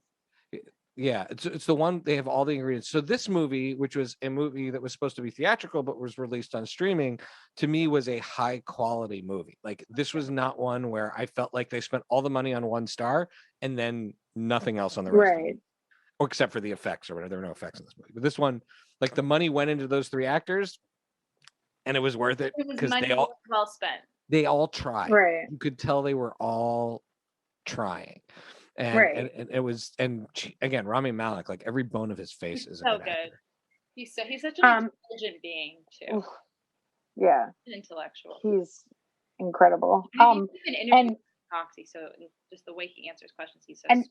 Yeah, it's the one, they have all the ingredients. So this movie, which was a movie that was supposed to be theatrical but was released on streaming, to me was a high quality movie. Like, this was not one where I felt like they spent all the money on one star and then nothing else on the rest of it, or except for the effects or whatever. There were no effects in this movie, but this one, like, the money went into those 3 actors and it was worth it because they all well spent. They all tried. Right. You could tell they were all trying. And it was, and again, Rami Malek, like every bone of his face is so good. Actor. He's such an intelligent being too. Yeah, an intellectual. He's incredible. And Foxy, so just the way he answers questions, he's so.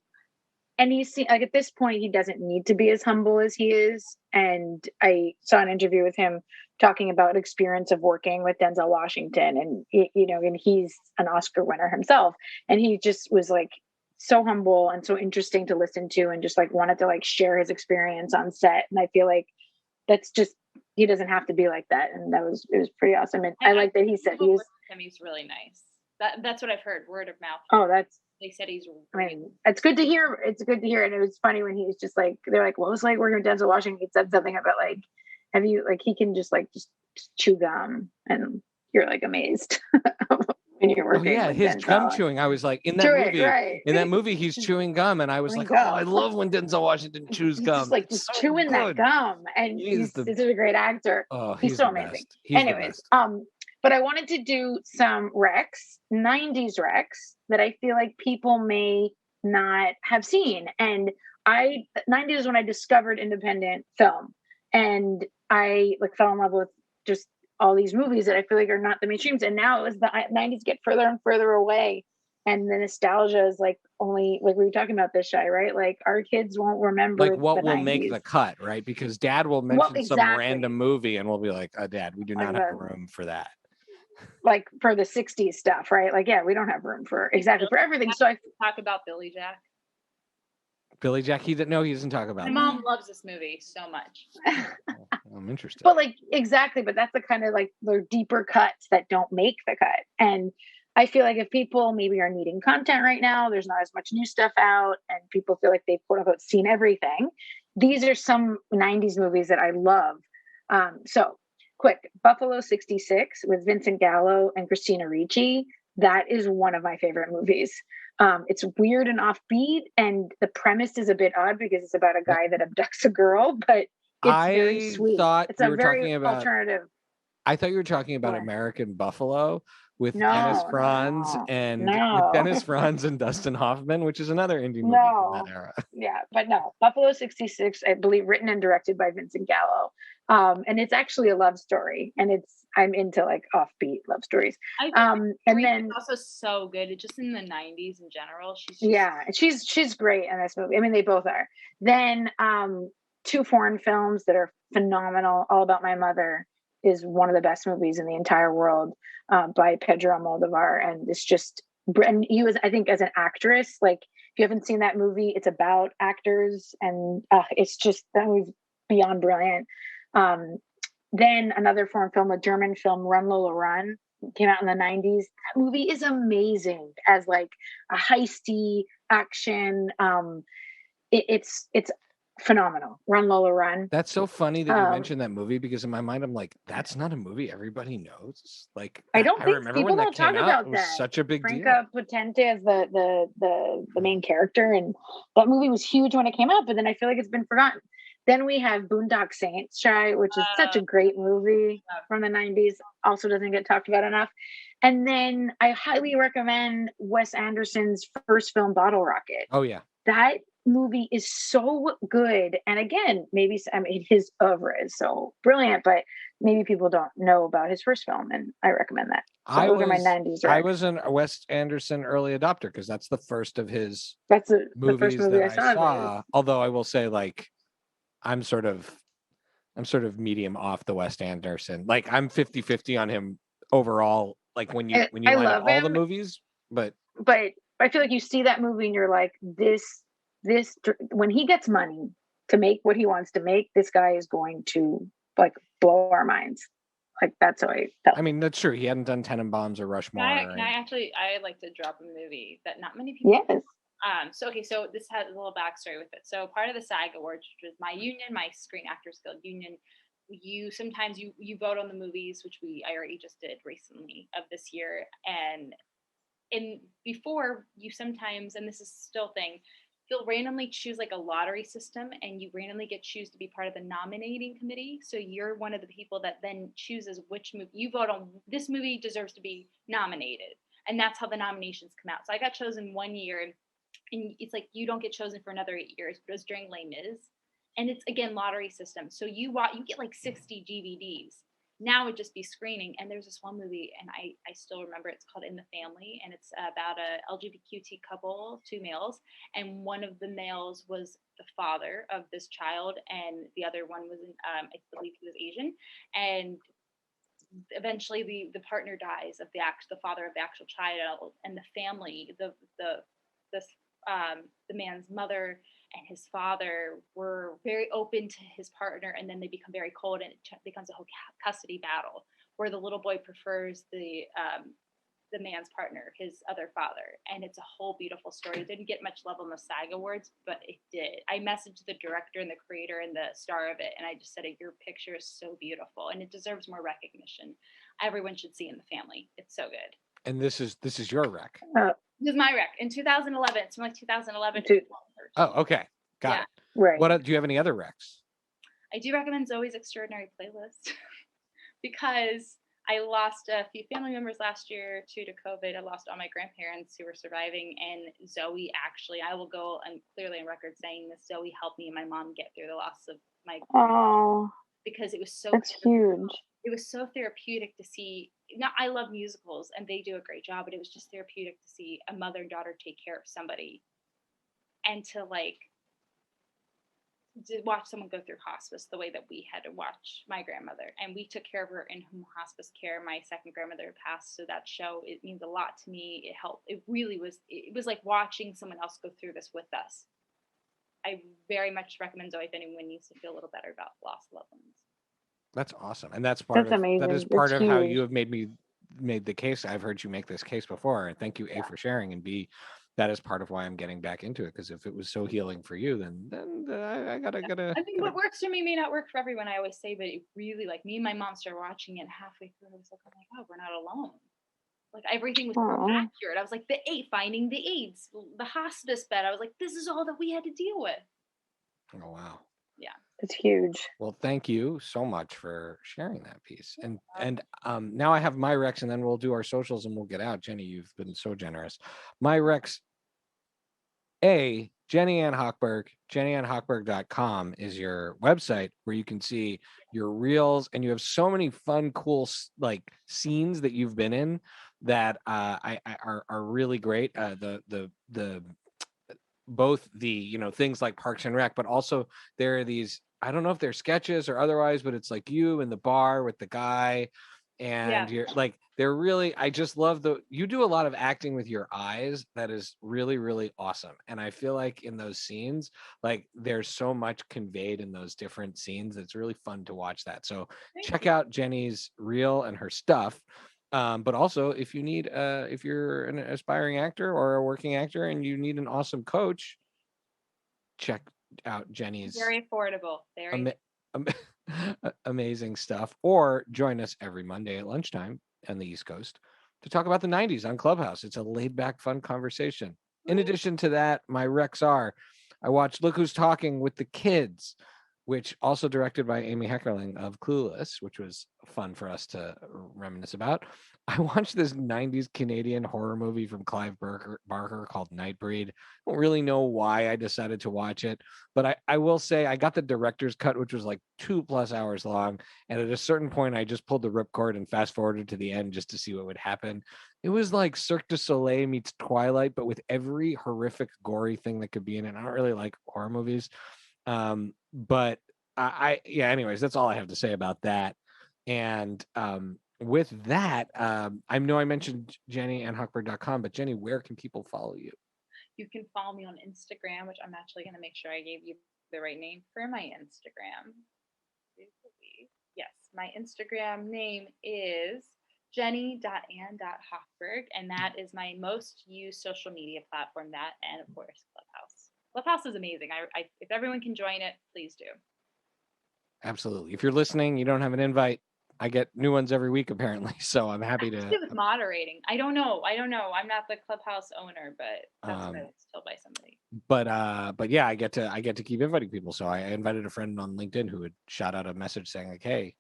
And he's like, at this point, he doesn't need to be as humble as he is. And I saw an interview with him talking about experience of working with Denzel Washington, and and he's an Oscar winner himself, and he just was like so humble and so interesting to listen to, and just like wanted to like share his experience on set. And I feel like that's just, he doesn't have to be like that, and it was pretty awesome. And I like that he said he's really nice. That's what I've heard, word of mouth. Oh, they said he's. I mean, it's good to hear. It's good to hear, and it was funny when he was just like, they're like, "Well, it's like working with Denzel Washington." He said something about like, "Have you like he can just chew gum," and you're like amazed. When you're working with his Denzel. gum chewing. I was like, in that movie, he's chewing gum, and I was like, I love when Denzel Washington chews gum. Just chewing that gum, and he's a great actor. Oh, he's so amazing. Anyways, but I wanted to do some recs, 90s recs that I feel like people may not have seen, and 90s is when I discovered independent film, and I like fell in love with just all these movies that I feel like are not the mainstreams. And now as the 90s get further and further away, and the nostalgia is like only, like we were talking about this, Shai, right? Like our kids won't remember like what will 90s. Make the cut, right? Because dad will mention some random movie and we'll be like, Dad, we do not have room for that. Like for the 60s stuff, right? Like, yeah, we don't have room for everything. So I talk about Billy Jack. Billy Jack, he doesn't talk about. My mom loves this movie so much. I'm interested. But like, exactly, but that's the kind of like the deeper cuts that don't make the cut. And I feel like if people maybe are needing content right now, there's not as much new stuff out, and people feel like they've quote unquote seen everything. These are some 90s movies that I love. So quick, Buffalo 66 with Vincent Gallo and Christina Ricci. That is one of my favorite movies. It's weird and offbeat, and the premise is a bit odd because it's about a guy that abducts a girl, but it's very sweet. It's a very alternative. I thought you were talking about American Buffalo with Dennis Franz and Dustin Hoffman, which is another indie movie from that era. Yeah, but no, Buffalo 66, I believe, written and directed by Vincent Gallo. And it's actually a love story, and I'm into like offbeat love stories. And then also so good, just in the 90s in general. She's great in this movie. I mean, they both are. Then 2 foreign films that are phenomenal. All About My Mother is one of the best movies in the entire world, by Pedro Almodovar, and it's just, and he was, I think, as an actress, like if you haven't seen that movie, it's about actors, and it's just, that was beyond brilliant. Then another foreign film, a German film, Run Lola Run, came out in the 90s. That movie is amazing as like a heisty action. It's phenomenal. Run Lola Run. That's so funny that you mentioned that movie, because in my mind I'm like, that's not a movie everybody knows. Like, I remember when that came out, it was such a big deal. Franca Potente as the main character, and that movie was huge when it came out, but then I feel like it's been forgotten. Then we have Boondock Saints, Shai, which is such a great movie from the 90s. Also doesn't get talked about enough. And then I highly recommend Wes Anderson's first film, Bottle Rocket. Oh, yeah. That movie is so good. And again, maybe, I mean, his oeuvre is so brilliant, but maybe people don't know about his first film, and I recommend that. So those are my 90s. I was a Wes Anderson early adopter, because that's the first of his the movies first movie that I saw. Although I will say, like, I'm sort of medium off the Wes Anderson. Like I'm 50-50 on him overall. Like when you I line up love all the him, movies, but I feel like you see that movie and you're like, this when he gets money to make what he wants to make, this guy is going to like blow our minds. Like that's how I felt. I mean, that's true. He hadn't done Tenenbaums or Rushmore. Can I actually? I like to drop a movie that not many people. Yes. So this has a little backstory with it. So part of the SAG Awards, which was my union, my Screen Actors Guild union, you sometimes you vote on the movies, which I already just did recently of this year, and before you sometimes, and this is still a thing, you'll randomly choose like a lottery system, and you randomly get choose to be part of the nominating committee. So you're one of the people that then chooses which movie you vote on. This movie deserves to be nominated, and that's how the nominations come out. So I got chosen one year, and it's like you don't get chosen for another 8 years, but it was during Les Mis, and it's again lottery system. So you get like 60 DVDs. Now it'd just be screening, and there's this one movie, and I still remember. It's called In the Family, and it's about a LGBTQ couple, 2 males, and one of the males was the father of this child, and the other one was I believe he was Asian, and eventually the partner dies of the father of the actual child, and the family, the man's mother and his father were very open to his partner, and then they become very cold, and it becomes a whole custody battle where the little boy prefers the man's partner, his other father, and it's a whole beautiful story. It didn't get much love on the SAG Awards, but it did. I messaged the director and the creator and the star of it, and I just said, your picture is so beautiful, and it deserves more recognition. Everyone should see In the Family. It's so good. And this is your rec. This is my rec in 2011. It's from like 2011. Oh, okay, got it. Right. What do you have any other recs? I do recommend Zoe's Extraordinary Playlist because I lost a few family members last year to COVID. I lost all my grandparents who were surviving, and Zoe actually, I will go and clearly on record saying this, Zoe helped me and my mom get through the loss of my because it was so huge. It was so therapeutic to see. Now, I love musicals and they do a great job, but it was just therapeutic to see a mother and daughter take care of somebody, and to watch someone go through hospice the way that we had to watch my grandmother, and we took care of her in hospice care. My second grandmother passed, so that show, it means a lot to me. It helped. It really was. It was like watching someone else go through this with us. I very much recommend Zoe if anyone needs to feel a little better about lost loved ones. That's awesome, and that's part of amazing. That is part of how you have made the case. I've heard you make this case before, and thank you, A, for sharing, and B, that is part of why I'm getting back into it, because if it was so healing for you, then I gotta. I mean, what works for me may not work for everyone, I always say, but it really, like, me and my mom started watching it halfway through. I was like, oh my God, we're not alone. Like, everything was so accurate. I was like, finding the AIDS, the hospice bed. I was like, this is all that we had to deal with. Oh, wow. Yeah, it's huge. Well, thank you so much for sharing that piece. And now I have my recs, and then we'll do our socials and we'll get out. Jenny, you've been so generous. My recs, Jenny Anne Hochberg, jennyannhochberg.com is your website where you can see your reels, and you have so many fun, cool scenes that you've been in that are really great. Both the things like Parks and Rec, but also there are these, I don't know if they're sketches or otherwise, but it's like you in the bar with the guy, and you're like, they're really, I just love you do a lot of acting with your eyes that is really, really awesome. And I feel like in those scenes, like there's so much conveyed in those different scenes. It's really fun to watch that. So check out Jenny's reel and her stuff. But also, if you're an aspiring actor or a working actor and you need an awesome coach, check out Jenny's very affordable, amazing stuff. Or join us every Monday at lunchtime on the East Coast to talk about the 90s on Clubhouse. It's a laid back, fun conversation. In addition to that, my recs are, I watched Look Who's Talking with the Kids, which also directed by Amy Heckerling of Clueless, which was fun for us to reminisce about. I watched this 90s Canadian horror movie from Clive Barker called Nightbreed. I don't really know why I decided to watch it, but I will say I got the director's cut, which was like 2+ hours long. And at a certain point, I just pulled the ripcord and fast forwarded to the end just to see what would happen. It was like Cirque du Soleil meets Twilight, but with every horrific, gory thing that could be in it. I don't really like horror movies. But anyways, that's all I have to say about that. And with that, I know I mentioned JennyAnneHochberg.com, but Jenny, where can people follow you? You can follow me on Instagram, which I'm actually going to make sure I gave you the right name for my Instagram. Yes, my Instagram name is jenny.ann.hochberg, and that is my most used social media platform. That, and of course, Clubhouse. Clubhouse is amazing. If everyone can join it, please do. Absolutely. If you're listening, you don't have an invite, I get new ones every week apparently, so I'm happy to. With moderating, I don't know. I'm not the Clubhouse owner, but that's what I was told by somebody. But yeah, I get to keep inviting people. So I invited a friend on LinkedIn who would shout out a message saying like, "Hey,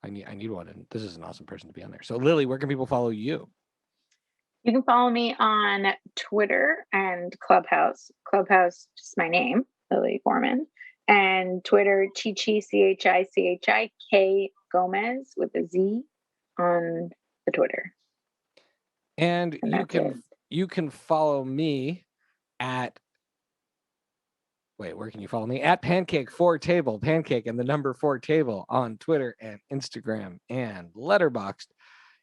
I need one," and this is an awesome person to be on there. So Lily, where can people follow you? You can follow me on Twitter and Clubhouse. Clubhouse, just my name, Lily Foreman, and Twitter, Chichik Gomez with a Z on the Twitter. And you can follow me at where can you follow me? At Pancake4Table, Pancake and the number 4 table on Twitter and Instagram and Letterboxd.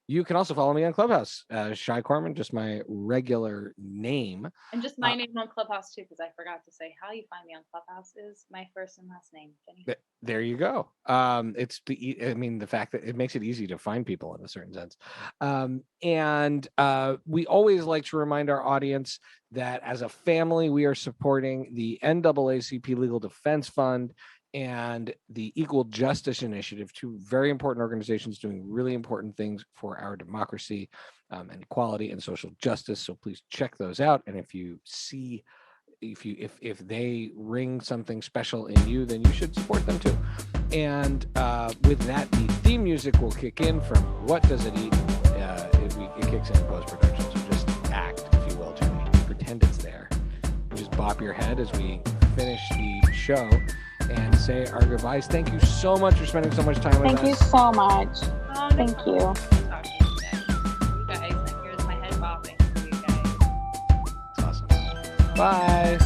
You can also follow me on Clubhouse, Shai Corman, just my regular name. And just my name on Clubhouse too, because I forgot to say how you find me on Clubhouse is my first and last name, Jenny. There you go. It's the fact that it makes it easy to find people in a certain sense. And we always like to remind our audience that as a family, we are supporting the NAACP Legal Defense Fund and the Equal Justice Initiative, two very important organizations doing really important things for our democracy and equality and social justice. So please check those out. And if you see, if they ring something special in you, then you should support them too. And with that, the theme music will kick in from What Does It Eat? It kicks in post-production. So just act, if you will, to pretend it's there. And just bop your head as we finish the show and say our goodbyes. Thank you so much for spending so much time with us. Thank you so much. Thank you. You guys, here's my head bopping for you guys. It's awesome. Bye.